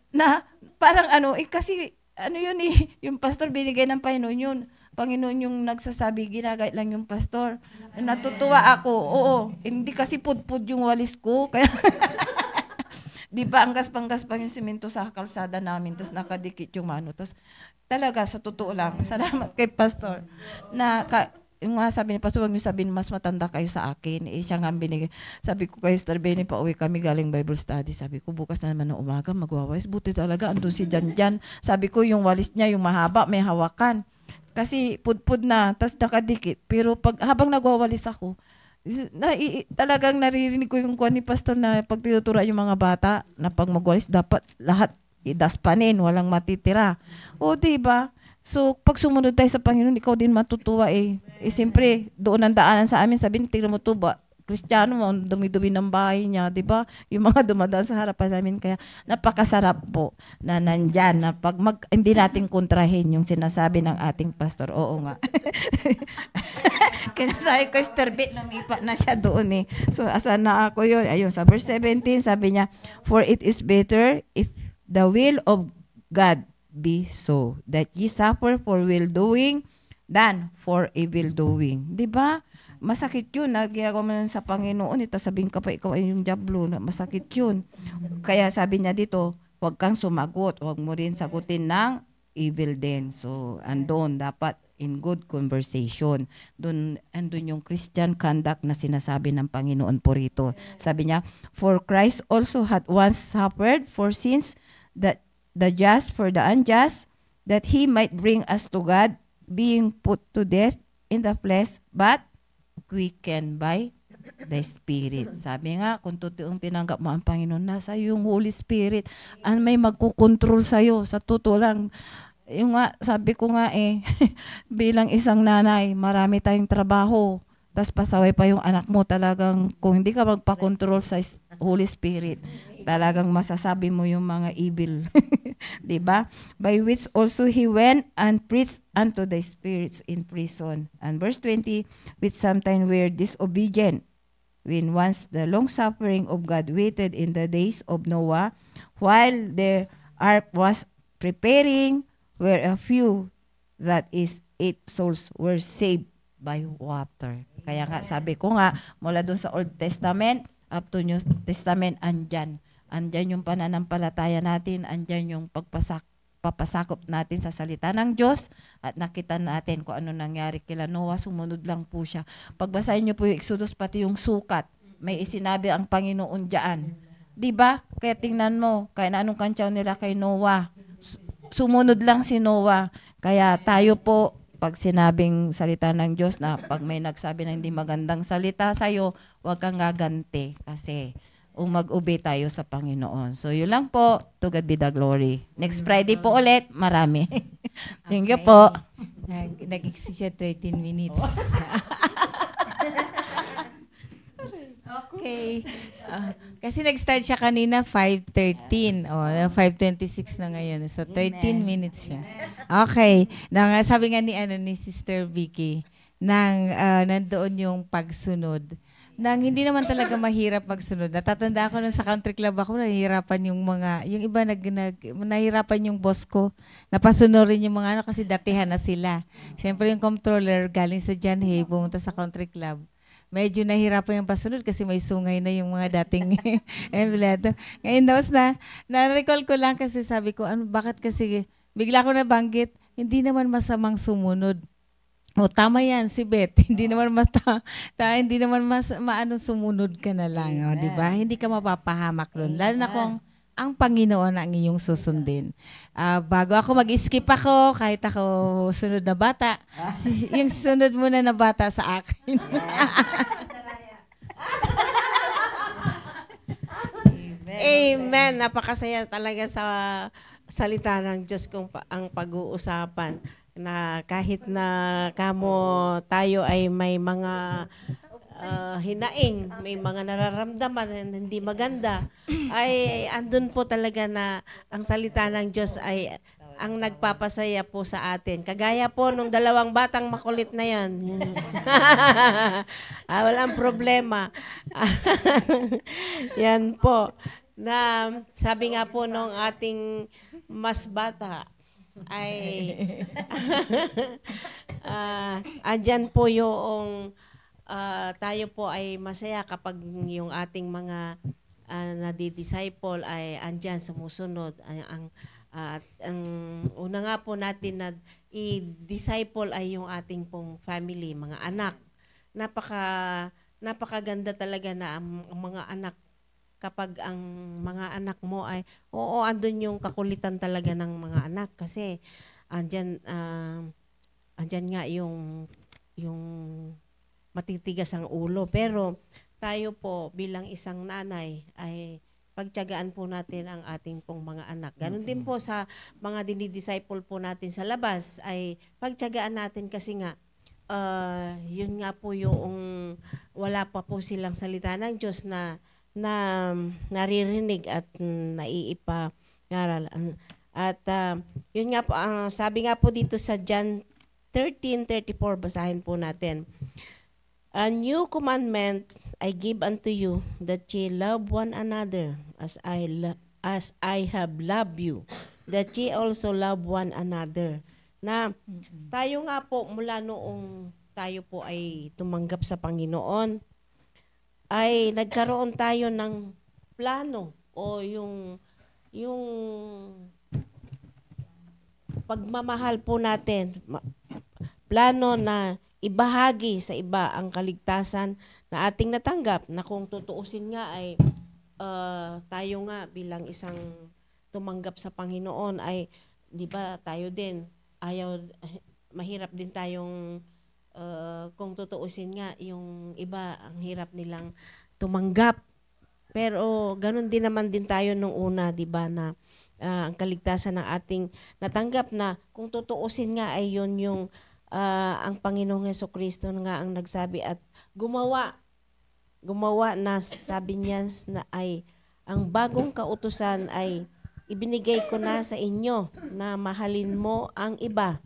na parang kasi yun yung pastor binigay ng Panginoon yun. Panginoon yung nagsasabi, ginagait lang yung pastor. Natutuwa ako, oo. Hindi kasi pudpud yung walis ko. Kaya di ba, ang gaspang-gaspang yung simento sa kalsada namin, tapos nakadikit yung tapos talaga, sa totoo lang, salamat kay pastor, na yung nga sabi ni pastor, huwag niyo sabihin, mas matanda kayo sa akin, siya nga binigay. Sabi ko kay Sir Benny, pauwi kami galing Bible study, sabi ko, bukas na naman ng umaga, magwawais, buti talaga, andun si Jan. Sabi ko, yung walis niya, yung mahaba, may hawakan, kasi pudpud na, tapos nakadikit, pero habang nagwawalis ako, talagang naririnig ko yung kuwan ni pastor na pag tinuturo yung mga bata na pag magwalis dapat lahat idaspanin, walang matitira. O diba? So pag sumunod tayo sa Panginoon, ikaw din matutuwa siyempre doon ang daanan sa amin, sabihin, tingnan mo to ba, Kristiyano mo, dumi-dumi ng bahay niya, di ba? Yung mga dumadaan sa harapan namin, kaya napakasarap po na nandyan, na pag hindi natin kontrahin yung sinasabi ng ating pastor. Oo nga. Kaya sabi ko, Sir Bet, lumipat na siya doon So, asan na ako yun? Ayun, sa verse 17, sabi niya, "For it is better if the will of God be so, that ye suffer for well doing than for evil doing." Di ba? Masakit yun, ginagawa mo sa Panginoon, sabihin ka pa, ikaw ay yung diablo, masakit yun. Kaya sabi niya dito, huwag kang sumagot, huwag mo rin sagutin ng evil din. So, andun, dapat in good conversation. Andun yung Christian conduct na sinasabi ng Panginoon po rito. Sabi niya, "For Christ also had once suffered for sins, that the just for the unjust, that he might bring us to God, being put to death in the flesh, but quickened by the Spirit." Sabi nga, kung totoong tinanggap mo ang Panginoon, nasa yung Holy Spirit, may magkukontrol sa'yo. Sa totoo lang, yung nga, sabi ko nga bilang isang nanay, marami tayong trabaho, tas pasaway pa yung anak mo, talagang, kung hindi ka magpakontrol sa Holy Spirit, talagang masasabi mo yung mga evil. Diba? "By which also he went and preached unto the spirits in prison." And verse 20, "Which sometime were disobedient, when once the long suffering of God waited in the days of Noah, while the ark was preparing, where a few, that is 8 souls, were saved by water." Kaya nga, sabi ko nga, mula dun sa Old Testament up to New Testament, andyan yung pananampalataya natin, andyan yung papasakop natin sa salita ng Diyos, at nakita natin kung ano nangyari kila Noah, sumunod lang po siya. Pagbasahin niyo po yung Exodus, pati yung sukat, may isinabi ang Panginoon dyan. Diba? Kaya tingnan mo, kaya na anong kantyaw nila kay Noah, sumunod lang si Noah. Kaya tayo po, pag sinabing salita ng Diyos, na pag may nagsabi na hindi magandang salita sa'yo, huwag kang gaganti, kasi mag-obey tayo sa Panginoon. So, yun lang po. To God be the glory. Next Friday po ulit. Marami. Thank you po. Nag-exist siya 13 minutes. Okay. Kasi nag-start siya kanina 5:13. 5:26 na ngayon. So 13 minutes siya. Okay. Sabi nga ni Sister Vicky, nandoon yung pagsunod. Hindi naman talaga mahirap magsunod. Natatanda ako nung sa country club ako, nahihirapan yung iba nahihirapan yung boss ko. Napasunurin yung mga kasi datihan na sila. Siyempre yung controller galing sa John Hay, pumunta sa country club. Medyo nahirapan yung pasunod kasi may sungay na yung mga dating empleyado. Ngayon daw na-recall ko lang kasi sabi ko, bakit kasi bigla ko nabanggit, hindi naman masamang sumunod. Tama yan, si Beth. Hindi naman hindi naman sumunod ka na lang, di ba? Hindi ka mapapahamak doon. Lalo na kung ang Panginoon ang iyong susundin. Bago ako mag-skip ako, kahit ako sunod na bata, yung sunod muna na bata sa akin. Amen. Napakasaya talaga sa salita ng Diyos kung ang pag-uusapan na kahit na tayo ay may mga hinaing, may mga nararamdaman na hindi maganda, ay andun po talaga na ang salita ng Diyos ay ang nagpapasaya po sa atin. Kagaya po nung dalawang batang makulit na yan. Walang problema. Yan po. Na sabi nga po nung ating mas bata, ay andyan po yung tayo po ay masaya kapag yung ating mga nadi-disciple ay andyan sumusunod. Ang una nga po natin na i-disciple ay yung ating pong family, mga anak. Napakaganda talaga na ang mga anak, kapag ang mga anak mo ay, andun yung kakulitan talaga ng mga anak kasi andyan nga yung matitigas ang ulo. Pero tayo po bilang isang nanay ay pagtiyagaan po natin ang ating pong mga anak. Ganon din po sa mga dinidisciple po natin sa labas ay pagtiyagaan natin kasi nga yun nga po yung wala pa po silang salita ng Diyos na naririnig at naiipangaral. At yun nga po, sabi nga po dito sa John 13:34, basahin po natin. A new commandment I give unto you, that ye love one another as I have loved you, that ye also love one another. Na tayo nga po mula noong tayo po ay tumanggap sa Panginoon, ay nagkaroon tayo ng plano o yung pagmamahal po natin. Plano na ibahagi sa iba ang kaligtasan na ating natanggap, na kung tutuusin nga ay tayo nga bilang isang tumanggap sa Panginoon ay, di ba, tayo din, mahirap din tayong kung tutuusin nga, yung iba, ang hirap nilang tumanggap. Pero ganun din naman din tayo nung una, di ba, na ang kaligtasan ng ating natanggap na kung tutuusin nga ay yun yung ang Panginoong Hesukristo nga ang nagsabi at gumawa na sabi niya na ay ang bagong kautusan ay ibinigay ko na sa inyo na mahalin mo ang iba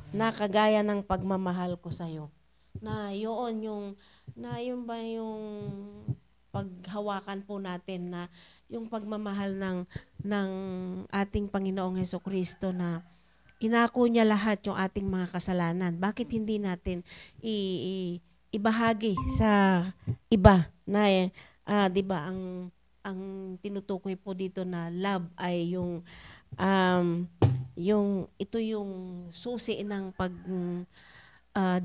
na kagaya ng pagmamahal ko sa iyo. Na yun ba yung paghawakan po natin na yung pagmamahal ng ating Panginoong Hesukristo na inako niya lahat yung ating mga kasalanan. Bakit hindi natin ibahagi sa iba na 'di ba ang tinutukoy po dito na love ay yung ito yung susi ng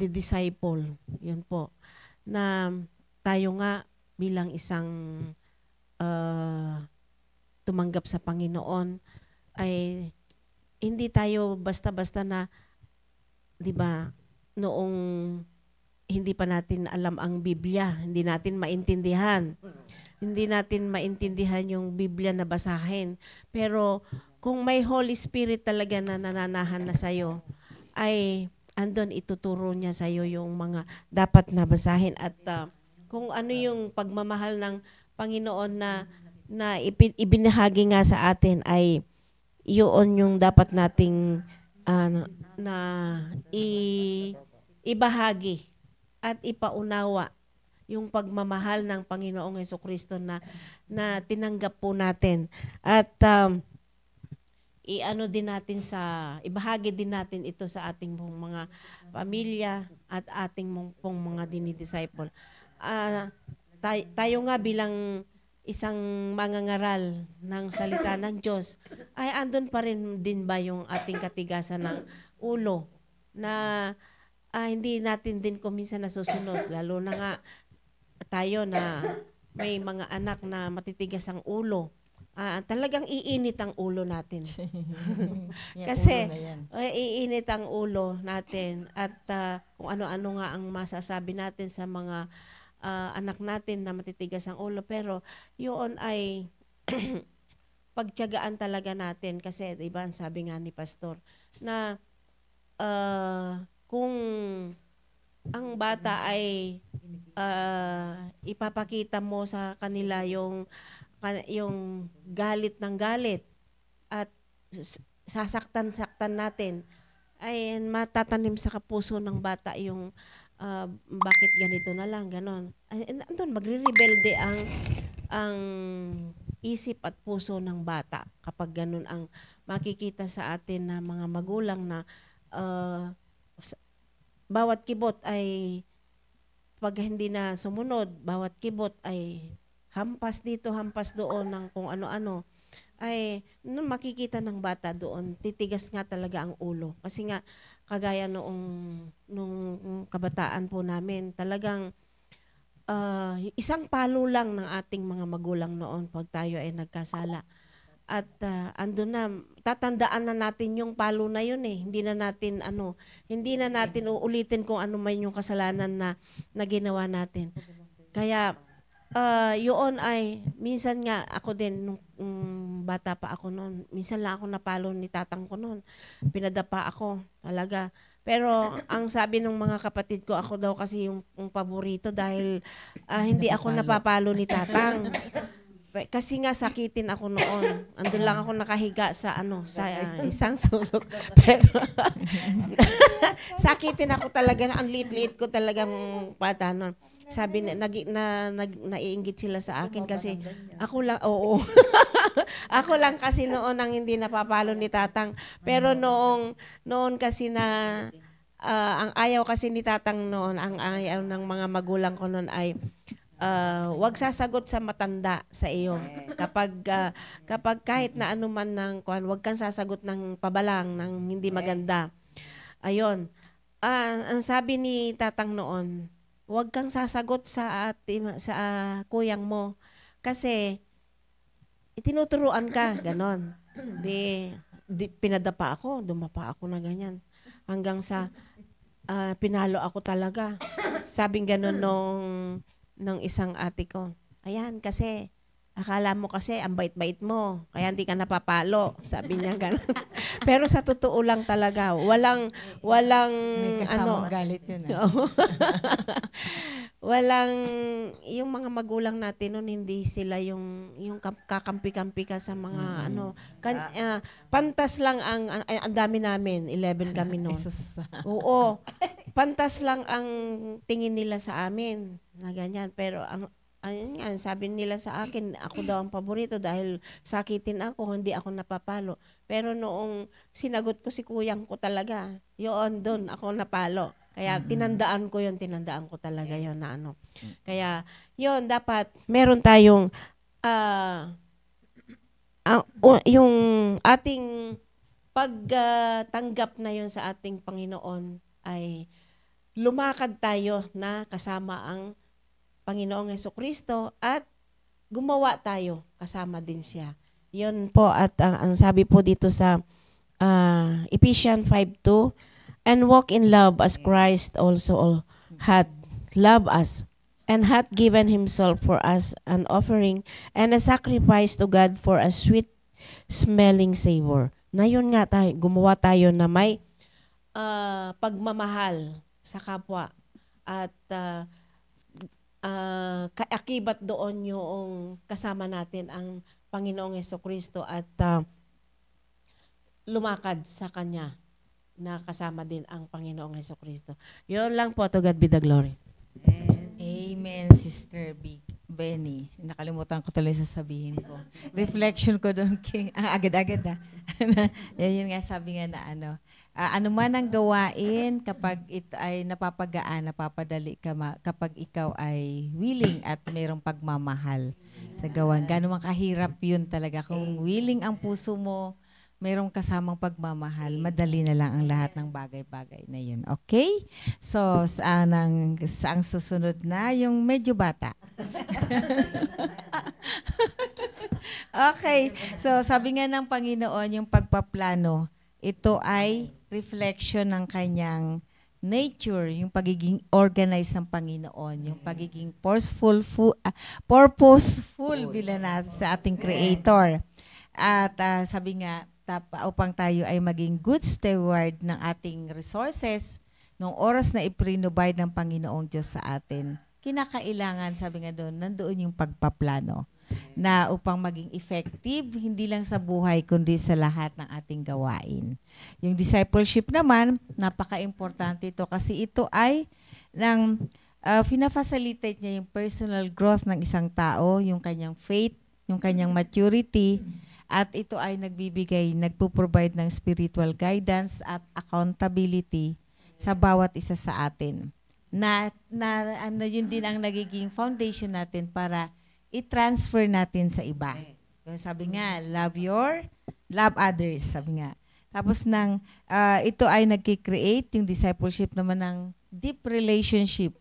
disciple. Yun po. Na tayo nga bilang isang tumanggap sa Panginoon ay hindi tayo basta-basta na, 'di ba, noong hindi pa natin alam ang Biblia, hindi natin maintindihan. Hindi natin maintindihan yung Biblia na basahin. Pero kung may Holy Spirit talaga na nananahan na sa'yo, ay andon ituturo niya sa'yo yung mga dapat na basahin. At kung ano yung pagmamahal ng Panginoon na ibinahagi nga sa atin ay yun yung dapat nating na ibahagi at ipaunawa yung pagmamahal ng Panginoong Hesukristo na tinanggap po natin. At ibahagi din natin ito sa ating mga pamilya at ating pong mga dinidisciple. Tayo nga bilang isang mangangaral ng salita ng Diyos, ay andun pa rin din ba yung ating katigasan ng ulo na hindi natin din kuminsan nasusunod, lalo na nga tayo na may mga anak na matitigas ang ulo. Talagang iinit ang ulo natin. Kasi iinit ang ulo natin at kung ano-ano nga ang masasabi natin sa mga anak natin na matitigas ang ulo. Pero yun ay pagtiyagaan talaga natin kasi diba sabi nga ni Pastor na kung ang bata ay ipapakita mo sa kanila yung galit ng galit at sasaktan-saktan natin, ay matatanim sa kapuso ng bata yung bakit ganito na lang, ganon. Andun, magre-rebelde ang isip at puso ng bata kapag ganon ang makikita sa atin na mga magulang na bawat kibot ay pag hindi na sumunod, bawat kibot ay hampas dito, hampas doon ng kung ano-ano, ay nung makikita ng bata doon, titigas nga talaga ang ulo. Kasi nga, kagaya nung kabataan po namin, talagang isang palo lang ng ating mga magulang noon pag tayo ay nagkasala. At andun na, tatandaan na natin yung palo na yun eh. Hindi na natin uulitin kung ano man yung kasalanan na ginawa natin. Kaya, yun ay, minsan nga ako din, nung bata pa ako noon, minsan lang ako napalo ni tatang ko noon. Pinadapa ako, talaga. Pero ang sabi ng mga kapatid ko, ako daw kasi yung paborito dahil hindi ako napapalo ni tatang. Kasi nga sakitin ako noon. Andun lang ako nakahiga sa isang sulok. Pero sakitin ako talaga, ang liit-liit ko talagang bata noon. Sabi naiinggit sila sa akin kasi ako lang, oo. Ako lang kasi noon ang hindi napapalo ni tatang. Pero noon kasi ang ayaw kasi ni tatang noon, ang ayaw ng mga magulang ko noon ay wag sasagot sa matanda sa iyo. Kapag kahit na ano man ng wag kang sasagot ng pabalang, ng hindi maganda. Ayun. Ang sabi ni tatang noon, wag kang sasagot sa kuyang mo kasi itinuturuan ka, ganon. Di pinadapa ako, dumapa ako na ganyan. Hanggang sa pinalo ako talaga. Sabing ganon nung isang ate ko. Ayan, kasi akala mo kasi ang bait-bait mo, kaya hindi ka napapalo. Sabi niya gano'n. Pero sa totoo lang talaga, walang May kasamang galit yun. Walang, yung mga magulang natin noon, hindi sila yung kakampi-kampi ka sa mga pantas lang ang dami namin, 11 kami noon. Oo. Pantas lang ang tingin nila sa amin na ganyan. Pero sabi nila sa akin, ako daw ang paborito dahil sakitin ako, hindi ako napapalo. Pero noong sinagot ko si kuyang ko talaga, yun, doon ako napalo. Kaya tinandaan ko talaga yun na ano. Kaya yun, dapat meron tayong yung ating pagtanggap na yun sa ating Panginoon ay lumakad tayo na kasama ang Panginoong Hesukristo at gumawa tayo kasama din siya. Yun po at ang sabi po dito sa Ephesians 5:2, and walk in love as Christ also hath loved us and hath given himself for us an offering and a sacrifice to God for a sweet smelling savor. Na yun nga gumawa tayo na may pagmamahal sa kapwa at kaakibat doon yung kasama natin ang Panginoong Hesukristo at lumakad sa Kanya na kasama din ang Panginoong Hesukristo. Yun lang po. To God be the glory. Amen, Sister Benny. Nakalimutan ko tuloy sasabihin ko. Reflection ko doon, King. Agad-agad na. Yun nga sabi nga na ano man ang gawain kapag ito ay napapagaan, napapadali ka kapag ikaw ay willing at mayroong pagmamahal sa gawan. Gano'n man kahirap yun talaga. Kung willing ang puso mo, mayroong kasamang pagmamahal, madali na lang ang lahat ng bagay-bagay na yun. Okay? So, ang susunod na, yung medyo bata. Okay. So, sabi nga ng Panginoon, yung pagpaplano, ito ay reflection ng kanyang nature, yung pagiging organized ng Panginoon, yung pagiging purposeful bilang sa ating Creator. At sabi nga, upang tayo ay maging good steward ng ating resources, nung oras na iprinobide ng Panginoong Diyos sa atin, kinakailangan, sabi nga doon, nandoon yung pagpaplano na upang maging effective, hindi lang sa buhay, kundi sa lahat ng ating gawain. Yung discipleship naman, napaka-importante ito kasi ito ay fina-facilitate niya yung personal growth ng isang tao, yung kanyang faith, yung kanyang maturity, at ito ay nagpo-provide ng spiritual guidance at accountability sa bawat isa sa atin. Yun din ang nagiging foundation natin para i-transfer natin sa iba. Sabi nga, love others, sabi nga. Tapos ito ay nagki-create yung discipleship naman ng deep relationship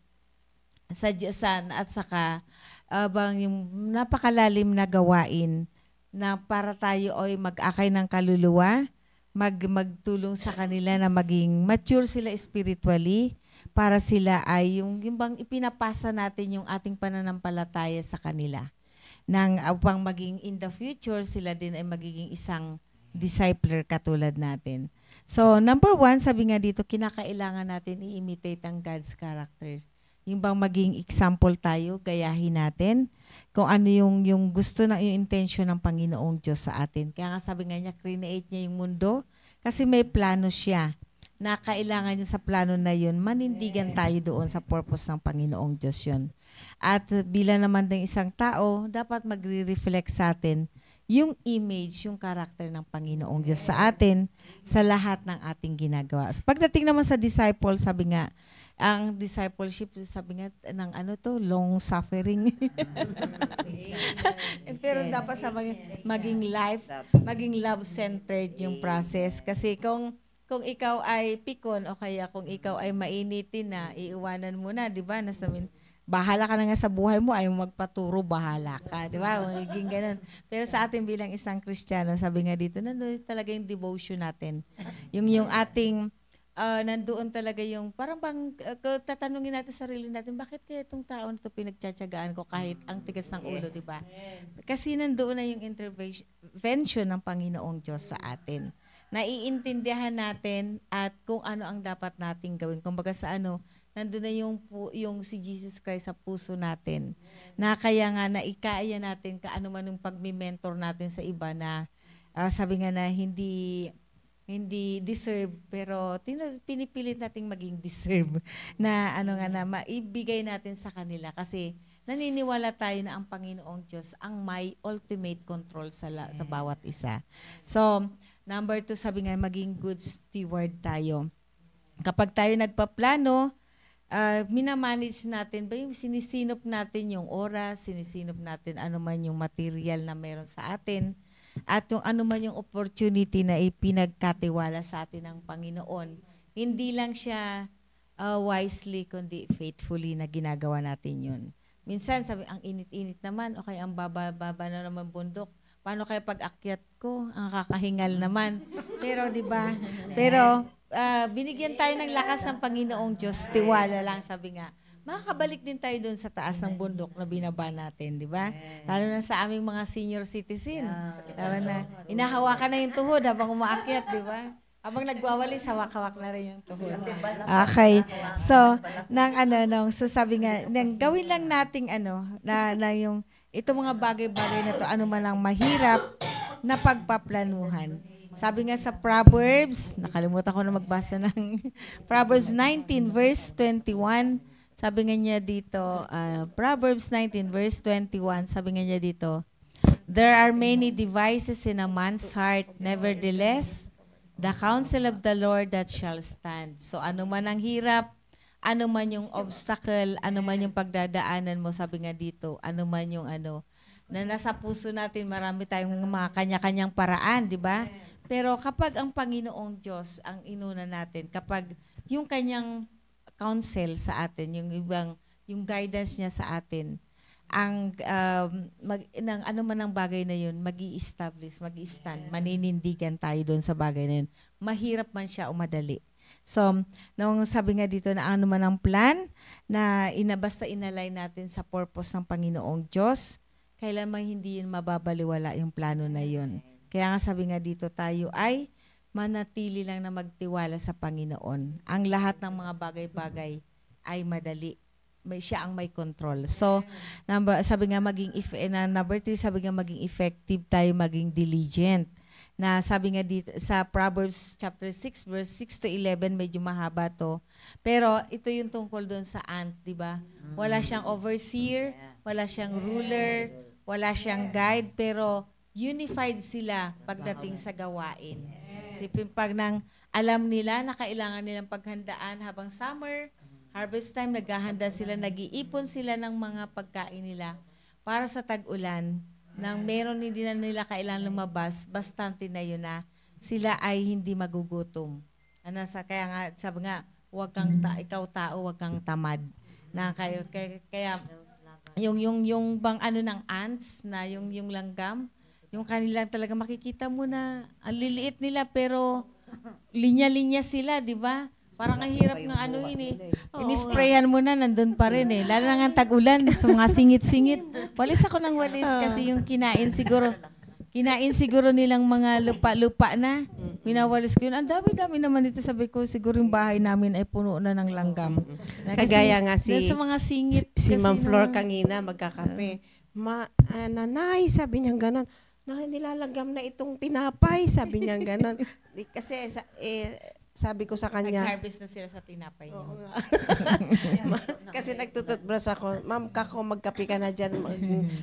sa Diyosan at saka yung napakalalim na gawain na para tayo ay mag-akay ng kaluluwa, magtulong sa kanila na maging mature sila spiritually para sila ay yung bang ipinapasa natin yung ating pananampalataya sa kanila. Upang maging in the future, sila din ay magiging isang discipler katulad natin. So, number 1, sabi nga dito, kinakailangan natin i-imitate ang God's character. Yung bang maging example tayo, gayahin natin kung ano yung gusto ng yung intention ng Panginoong Diyos sa atin. Kaya nga sabi nga niya, create niya yung mundo kasi may plano siya na kailangan yung sa plano na yun, manindigan tayo doon sa purpose ng Panginoong Diyos yun. At bilang naman ng isang tao, dapat magre-reflect sa atin yung image, yung karakter ng Panginoong Diyos sa atin sa lahat ng ating ginagawa. Pagdating naman sa disciple, sabi nga, ang discipleship, sabi nga, ng long suffering. Pero dapat maging love-centered yung process. Kasi kung ikaw ay pikon o kaya kung ikaw ay mainitin na, iiwanan mo na, di ba? Bahala ka na nga sa buhay mo, ayaw magpaturo, bahala ka, di ba? Magiging ganun. Pero sa atin bilang isang Kristiyano, sabi nga dito, nandoon talaga yung devotion natin. Yung ating nandoon talaga yung, parang tatanungin natin sarili natin, bakit kaya itong tao na ito pinagtsatsagaan ko kahit ang tigas ng ulo, di ba? Kasi nandoon na yung intervention ng Panginoong Diyos sa atin. Naiintindihan natin at kung ano ang dapat nating gawin. Kumbaga sa nandoon na yung si Jesus Christ sa puso natin. Na kaya nga naikaya natin kaano man yung pagmi-mentor natin sa iba na sabi nga na hindi deserve, pero pinipilit nating maging deserve na maibigay natin sa kanila kasi naniniwala tayo na ang Panginoong Diyos ang may ultimate control sa bawat isa. So, number 2, sabi nga, maging good steward tayo. Kapag tayo nagpaplano, minamanage natin, sinisinop natin yung oras, sinisinop natin ano man yung material na meron sa atin, at yung ano man yung opportunity na ipinagkatiwala sa atin ng Panginoon. Hindi lang siya wisely, kundi faithfully na ginagawa natin yun. Minsan, sabi, ang init-init naman, okay, ang baba na naman bundok. Paano kaya pag-akyat ko? Ang kakahingal naman. Pero, di ba? Pero, binigyan tayo ng lakas ng Panginoong Diyos. Tiwala lang, sabi nga. Makakabalik din tayo doon sa taas ng bundok na binaba natin, di ba? Lalo na sa aming mga senior citizen. Lalo na, inahawakan na yung tuhod habang umaakyat, di ba? Habang nagwawalis, hawak-hawak na rin yung tuhod. Okay. So, so sabi nga, gawin lang nating na yung, itong mga bagay-bagay na to, ano man ang mahirap na pagpaplanuhan. Sabi nga sa Proverbs, nakalimutan ko na magbasa ng Proverbs 19 verse 21, sabi nga niya dito, Proverbs 19 verse 21, sabi nga niya dito, there are many devices in a man's heart, nevertheless, the counsel of the Lord that shall stand. So ano man ang hirap, ano man yung obstacle, ano man yung pagdadaanan mo, sabi nga dito, ano man yung na nasa puso natin, marami tayong mga kanya-kanyang paraan, di ba? Pero kapag ang Panginoong Diyos ang inuna natin, kapag yung kanyang counsel sa atin, yung guidance niya sa atin, ano man ang bagay na yun, mag-i-establish, mag-i-stand, maninindigan tayo doon sa bagay na yun. Mahirap man siya o madali. So, nung sabi nga dito na ano man ang plan, na basta inalay natin sa purpose ng Panginoong Diyos, kailanman hindi yun mababaliwala yung plano na yun. Kaya nga sabi nga dito, tayo ay manatili lang na magtiwala sa Panginoon. Ang lahat ng mga bagay-bagay ay madali. Siya ang may control. So, sabi nga number 3, sabi nga maging effective tayo, maging diligent. Na sabi nga dito sa Proverbs chapter 6 verse 6 to 11, medyo mahaba to. Pero ito yung tungkol doon sa ant, di ba? Wala siyang overseer, wala siyang ruler, wala siyang guide, pero unified sila pagdating sa gawain. Sipin pag nang alam nila na kailangan nilang paghandaan habang summer, harvest time, naghahanda sila, nag-iipon sila ng mga pagkain nila para sa tag-ulan. Nang meron hindi na nila kailangan lumabas, bastante na yun na sila ay hindi magugutom. Kaya nga, sabi nga, ikaw tao, huwag kang tamad. Kaya yung bang ng ants, na yung langgam, yung kanilang talaga makikita mo na ang liliit nila pero linya-linya sila, di ba? Parang ang hirap ng inisprayan mo na, nandun pa rin Lalo na nga tag-ulan, so mga singit-singit. Walis ako ng walis kasi yung kinain siguro nilang mga lupa-lupa na. Minawalis ko yun. Ang dami-dami naman ito, sabi ko, siguro yung bahay namin ay puno na ng langgam. Kagaya nga sa mga singit. Si Ma'am Flor kanina, magkakape. Nanay, sabi niya gano'n. Nilalagam na itong tinapay, sabi niya gano'n. Kasi sabi ko sa kanya, nag-harvest na sila sa tinapay niyo. Kasi nagtututbrush ako, ma'am, kako, magkape ka na dyan,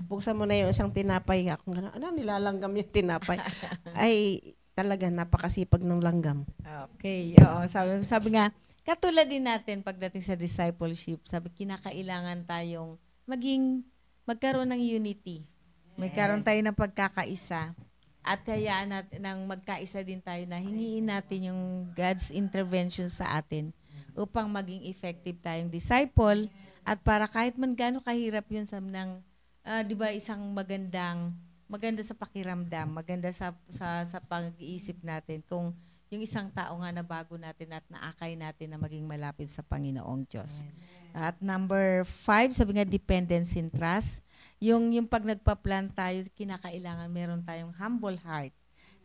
buksan mo na yung isang tinapay. Ako gano'n, nilalanggam yung tinapay. Ay, talaga, napakasipag ng langgam. Okay, oo. Sabi nga, katulad din natin pagdating sa discipleship, sabi, kinakailangan tayong magkaroon ng unity. Magkaroon tayo ng pagkakaisa. At hayaan natin nang magkaisa din tayo na hingiin natin yung God's intervention sa atin upang maging effective tayong disciple at para kahit man gaano kahirap yun di ba, isang maganda sa pakiramdam, maganda sa pag-iisip natin kung yung isang tao nga na bago natin at naakay natin na maging malapit sa Panginoong Diyos. At number 5, sabi nga, dependence and trust. Yung pag nagpa-plan tayo, kinakailangan meron tayong humble heart.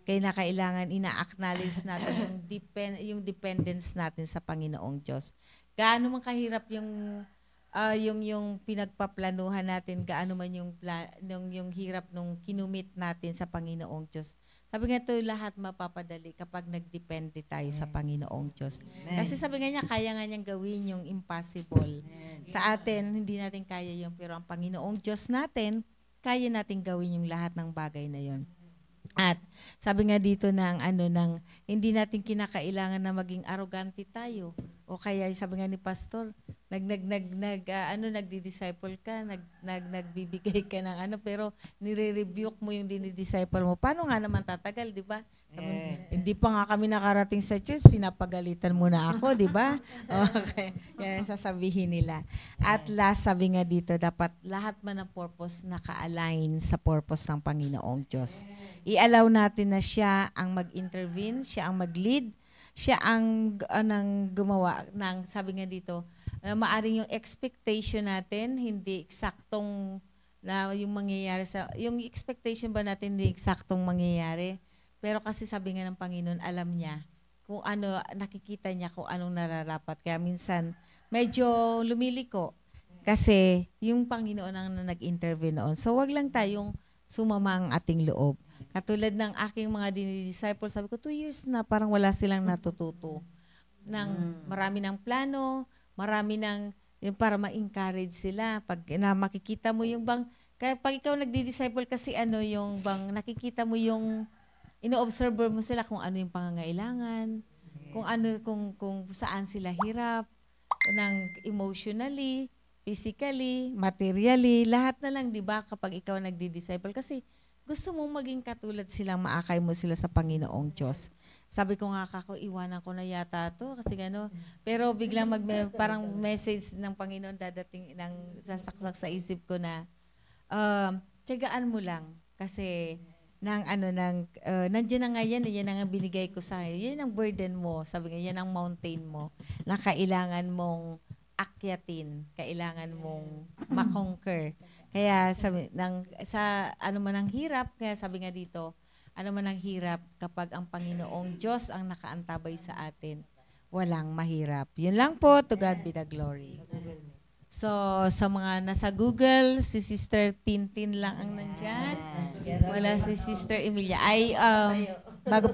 Kailangan ina-acknowledge natin yung dependence natin sa Panginoong Diyos. Gaano man kahirap yung pinagpaplanuhan natin, gaano man yung hirap nung kinumit natin sa Panginoong Diyos. Sabi nga ito, lahat mapapadali kapag nagdepende tayo sa Panginoong Diyos. Kasi sabi nga niya, kaya nga niyang gawin yung impossible. Sa atin, hindi natin kaya yun, pero ang Panginoong Diyos natin, kaya natin gawin yung lahat ng bagay na yun. At sabi nga dito hindi natin kinakailangan na maging arrogante tayo. O kaya sabi nga ni pastor, nagdi-disciple ka, nagbibigay ka ng pero nire-rebuke mo yung dinidisciple mo. Paano nga naman tatagal, di ba? Hindi pa nga kami nakarating sa church, pinapagalitan mo na ako, di ba? Okay. Yan sasabihin nila. At last, sabi nga dito, dapat lahat man ng purpose naka-align sa purpose ng Panginoong Diyos. I-allow natin na siya ang mag-intervene, siya ang mag-lead, siya ang gumawa ng, sabi nga dito, maaring yung expectation natin, hindi eksaktong na yung mangyayari yung expectation ba natin hindi eksaktong mangyayari. Pero kasi sabi nga ng Panginoon, alam niya kung ano, nakikita niya kung anong nararapat. Kaya minsan, medyo lumiliko. Kasi yung Panginoon ang nag-intervene noon. So, wag lang tayong sumama ang ating loob. Katulad ng aking mga disciples, sabi ko, 2 years na parang wala silang natututo. Marami ng plano, marami ng, yung para ma-encourage sila. Pag na makikita mo yung bang, kaya pag ikaw nagdi-disciple kasi yung bang nakikita mo yung, ino-observe mo sila kung ano yung pangangailangan, kung ano, kung saan sila hirap, ng emotionally, physically, materially, lahat na lang, di ba, kapag ikaw nagdi-disciple. Kasi gusto mong maging katulad silang maakay mo sila sa Panginoong Diyos. Sabi ko nga kako, iwanan ko na yata to kasi pero biglang parang message ng Panginoon dadating ng sasaksak sa isip ko na tiyagaan mo lang kasi nandiyan na nga yan ang binigay ko sa iyo. Yan ang burden mo. Sabi nga, yan ang mountain mo na kailangan mong akyatin, kailangan mong makonquer. Kaya sa ano man ang hirap, kaya sabi nga dito, ano man ang hirap kapag ang Panginoong Diyos ang nakaantabay sa atin, walang mahirap. Yun lang po, to God be the glory. So, sa mga nasa Google, si Sister Tintin lang ang nandyan. Wala si Sister Emilia. Bago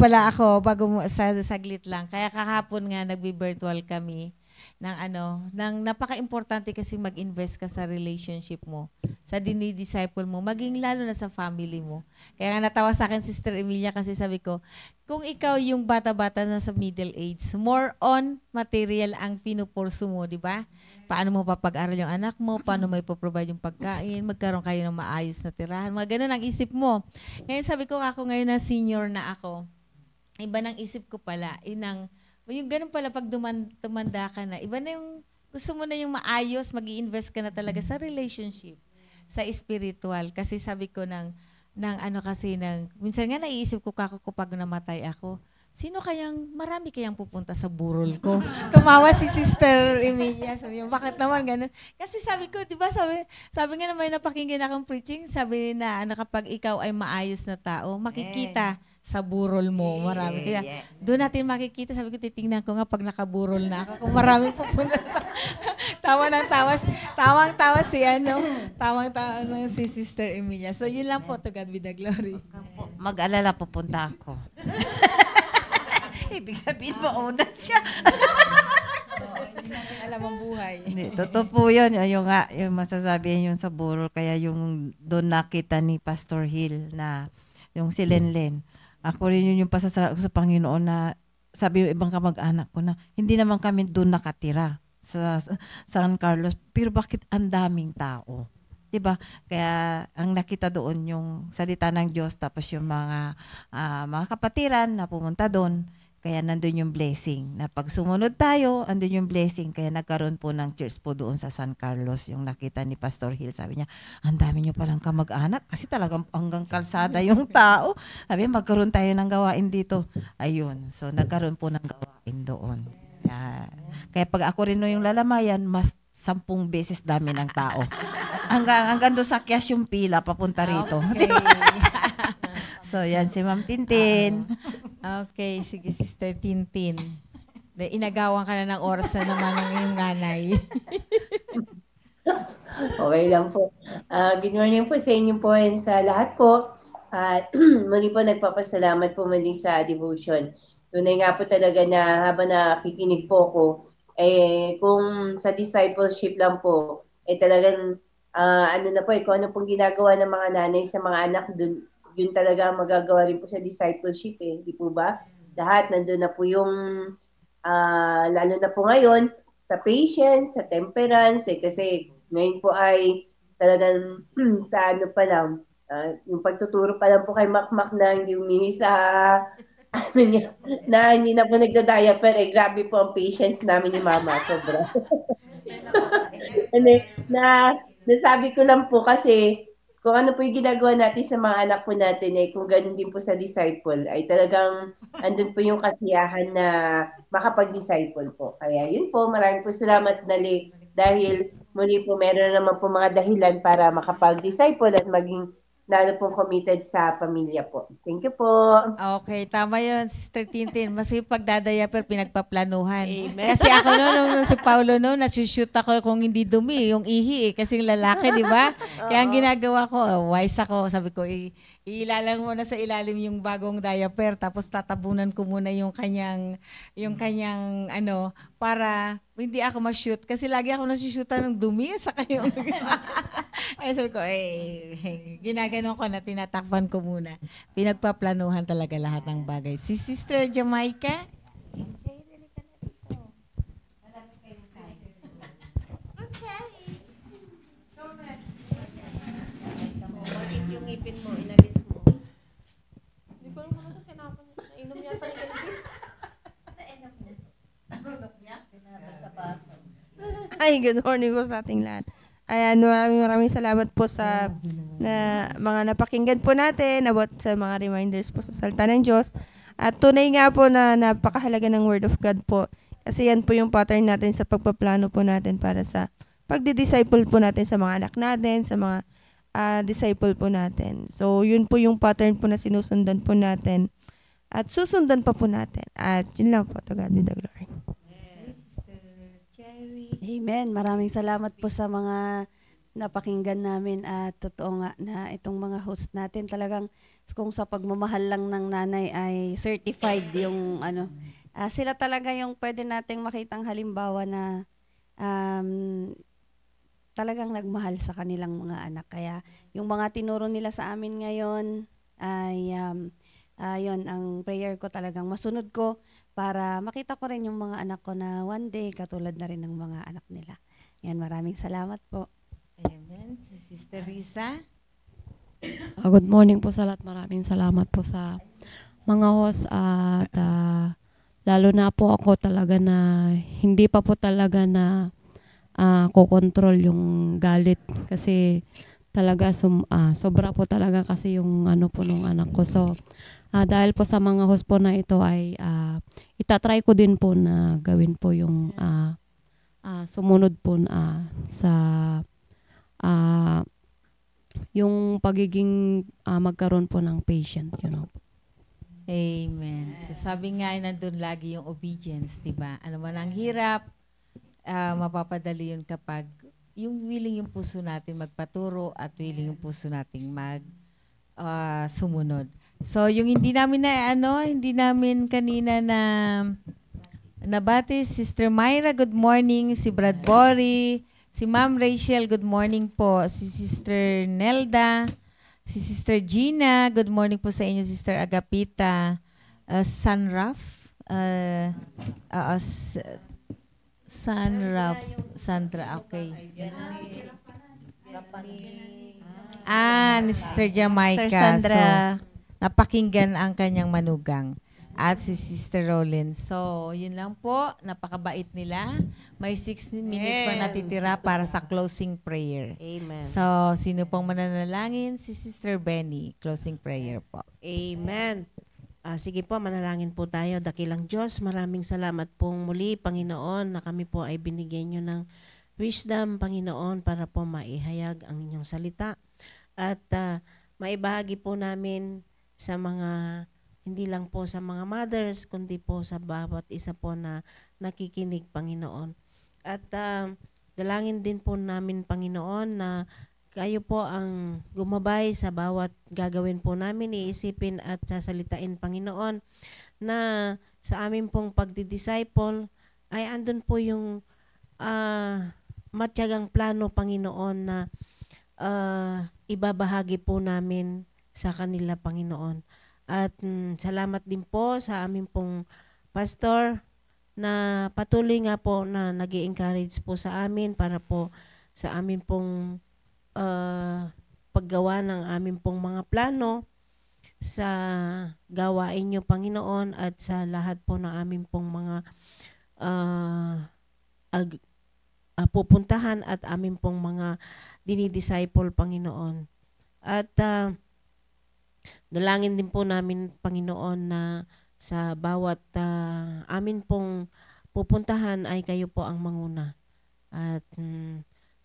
saglit lang. Kaya kahapon nga, nagbi-virtual kami ng napaka-importante kasi mag-invest ka sa relationship mo, sa dinidisciple mo, maging lalo na sa family mo. Kaya nga natawa sa akin, Sister Emilia, kasi sabi ko, kung ikaw yung bata-bata na sa middle age, more on material ang pinupursu mo, di ba? Paano mo papag-aral yung anak mo, paano mo ipoprovide yung pagkain, magkaroon kayo ng maayos na tirahan, mga ganun ang isip mo. Ngayon sabi ko, ako ngayon na senior na ako, iba ng isip ko pala, yung ganun pala pag tumanda ka na, iba na yung, gusto mo na yung maayos, mag-i-invest ka na talaga sa relationship, sa spiritual. Kasi sabi ko minsan nga naiisip ko kapag namatay ako, marami kayang pupunta sa burol ko? Tumawa si Sister Emilia, sabi niya, bakit naman ganun? Kasi sabi ko, di ba, sabi nga naman napakinggan akong preaching, sabi na kapag ikaw ay maayos na tao, makikita sa burol mo, marami. Kaya doon natin makikita, sabi ko, titingnan ko nga pag nakaburol na ako, kung marami pupunta. Tawang-tawa si Sister Emilia. So, yun lang po, to God be the glory. Mag-alala, pupunta ako. Ibig sabihin mo, una siya. Hindi natin alam ang buhay. Hindi, totoo po yun. Yung masasabihin yun sa burol. Kaya yung doon nakita ni Pastor Hill na yung si Lenlen. Ako rin yun yung pasasalamat ko sa Panginoon na sabi yung ibang kamag-anak ko na hindi naman kami doon nakatira sa San Carlos. Pero bakit ang daming tao? Diba? Kaya ang nakita doon yung salita ng Diyos tapos yung mga kapatiran na pumunta doon. Kaya nandun yung blessing. Na pag sumunod tayo, andun yung blessing. Kaya nagkaroon po ng church po doon sa San Carlos. Yung nakita ni Pastor Hill, sabi niya, ang dami niyo palang kamag-anak kasi talagang hanggang kalsada yung tao. Sabi niya, magkaroon tayo ng gawain dito. Ayun. So nagkaroon po ng gawain doon. Kaya pag ako rin yung lalamayan, mas 10 beses dami ng tao. Hanggang doon sa Kias yung pila papunta rito. Okay. So, yan si Ma'am Tintin. Okay, sige, Sister Tintin. Inagawan ka na ng oras na naman ng iyong nanay. Okay lang po. Good morning po sa inyo po and sa lahat po. Muli po nagpapasalamat po muli sa devotion. Tunay nga po talaga na habang nakikinig po ko, kung sa discipleship lang po, talagang kung ano pong ginagawa ng mga nanay sa mga anak dun, yun talaga magagawa rin po sa discipleship di po ba? Lahat nandun na po yung lalo na po ngayon sa patience, sa temperance kasi ngayon po ay talagang sa pa lang yung pagtuturo pa lang po kay Makmak na hindi humingi sa na hindi na po nagda-diaper grabe po ang patience namin ni Mama sobra. Nasabi ko lang po kasi kung ano po yung ginagawa natin sa mga anak po natin kung ganun din po sa disciple ay talagang andun po yung kasiyahan na makapag-disciple po. Kaya yun po, maraming po salamat dahil muli po meron naman po mga dahilan para makapag-disciple at maging lalo pong committed sa pamilya po. Thank you po. Okay, tama yun, Sister Tintin. Masipag dadayaper, pinagpaplanuhan. Amen. Kasi ako nung si Paulo nasushoot ako kung hindi dumi, yung ihi kasi yung lalaki, di ba? Kaya ang ginagawa ko, wise ako, sabi ko, ilalang mo na sa ilalim yung bagong diaper, tapos tatabunan ko muna yung kanyang para hindi ako ma-shoot. Kasi lagi ako nasushoota ng dumi, saka yung, ay sabi ko, ginaganon ko na, tinatakpan ko muna. Pinagpaplanuhan talaga lahat ng bagay. Si Sister Jamaica? Bakit yung ngipin mo, inalis mo? Hindi ko alam kung nasa tinapon niya. Nainom niya pa ni Kelvin. Ay, good morning po sa ating lahat. Ayan, maraming salamat po sa mga napakinggan po natin about sa mga reminders po sa salita ng Diyos. At tunay nga po na napakahalaga ng Word of God po. Kasi yan po yung pattern natin sa pagpaplano po natin para sa pagdi-disciple po natin sa mga anak natin, sa mga disciple po natin. So, yun po yung pattern po na sinusundan po natin. At susundan pa po natin. At yun lang po. To God be the glory. Amen. Maraming salamat po sa mga napakinggan namin at totoo nga na itong mga host natin talagang kung sa pagmamahal lang ng nanay ay certified yung sila talaga yung pwede nating makitang halimbawa na talagang nagmahal sa kanilang mga anak. Kaya yung mga tinuro nila sa amin ngayon ay yun, ang prayer ko talagang masunod ko para makita ko rin yung mga anak ko na one day katulad na rin ng mga anak nila. Yan, maraming salamat po. Amen. Si Sister Risa? Good morning po sa lahat. Maraming salamat po sa mga host at lalo na po ako talaga na hindi pa po talaga na kokontrol yung galit kasi talaga sobra po talaga kasi yung po nung anak ko. So dahil po sa mga host po na ito ay itatry ko din po na gawin po yung sumunod po sa yung pagiging magkaroon po ng patient, Amen. So sabi nga ay nandun lagi yung obedience, di ba? Ano man ang hirap, mapapadali yun kapag yung willing yung puso natin magpaturo at willing yung puso nating sumunod. So yung hindi namin kanina na nabati, Sister Myra, good morning. Si Brad Bory, si Ma'am Rachel, good morning po. Si Sister Nelda, si Sister Gina, good morning po sa inyo, Sister Agapita, Sanraf, Sandra, okay. Ni Sister Jamaica. Sister Sandra. So, napakinggan ang kanyang manugang. At si Sister Rollins. So, yun lang po. Napakabait nila. May 6 minutes pa natitira para sa closing prayer. Amen. So, sino pong mananalangin? Si Sister Benny. Closing prayer po. Amen. Sige po, manalangin po tayo. Dakilang Diyos, maraming salamat pong muli, Panginoon, na kami po ay binigyan nyo ng wisdom, Panginoon, para po maihayag ang inyong salita. At maibahagi po namin sa mga, hindi lang po sa mga mothers, kundi po sa bawat isa po na nakikinig, Panginoon. At dalangin din po namin, Panginoon, na kayo po ang gumabay sa bawat gagawin po namin, iisipin at sasalitain, Panginoon, na sa amin pong pagdi-disciple ay andun po yung matyagang plano, Panginoon, na ibabahagi po namin sa kanila, Panginoon. At salamat din po sa amin pong pastor na patuloy nga po na nag-i-encourage po sa amin para po sa amin pong paggawa ng aming pong mga plano sa gawain nyo, Panginoon, at sa lahat po ng aming pong mga pupuntahan at aming pong mga dinidisciple, Panginoon. At dalangin din po namin, Panginoon, na sa bawat amin pong pupuntahan ay kayo po ang manguna. At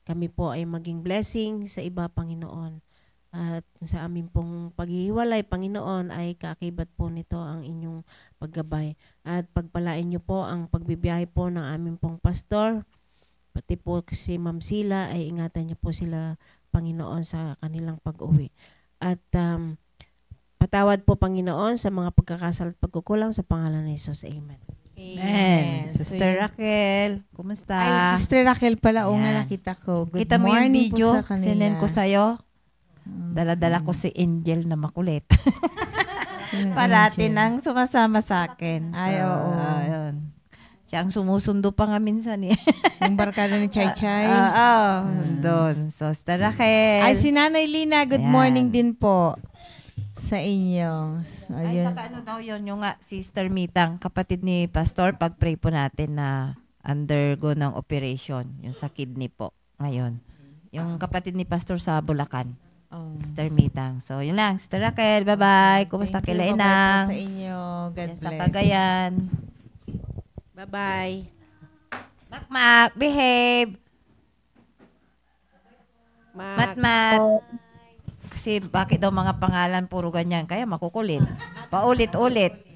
kami po ay maging blessing sa iba, Panginoon. At sa amin pong paghihiwalay, Panginoon, ay kaakibat po nito ang inyong paggabay. At pagpalain niyo po ang pagbibiyahe po ng aming pong pastor. Pati po si Ma'am Sila, ay ingatan niyo po sila, Panginoon, sa kanilang pag-uwi. At patawad po, Panginoon, sa mga pagkakasala at pagkukulang sa pangalan ni Jesus. Amen. Amen. Sister Raquel, kumusta? Ay, Sister Raquel pala. Oo nga, Ayan. nakita ko. Good Kita mo yung morning video, po sa kanila. sinend ko sa'yo. Dala-dala ko si Angel na makulit. Parati Angel? nang sumasama sa akin. Ay, oo. Ayun. Siya ang sumusundo pa nga minsan eh. Yung barkada ni Chay Chay. Doon. So, Sister Raquel. Ay, si Nanay Lina, good Ayan. morning din po sa inyo. Ay, Ayun. saka ano daw yun, yung nga, Sister Mitang, kapatid ni Pastor, pag-pray po natin na undergo ng operation, yung sa kidney po, ngayon. Yung kapatid ni Pastor sa Bulacan. Oh. Sister Mitang. So, yun lang. Sister Raquel, bye-bye. Kumusta Thank you, kila bye-bye Inang? po sa inyo. God Yan bless. sa Cagayan. Bye-bye. Makmak, behave. Matmat. Kasi bakit daw mga pangalan puro ganyan? Kaya makukulit. Paulit-ulit.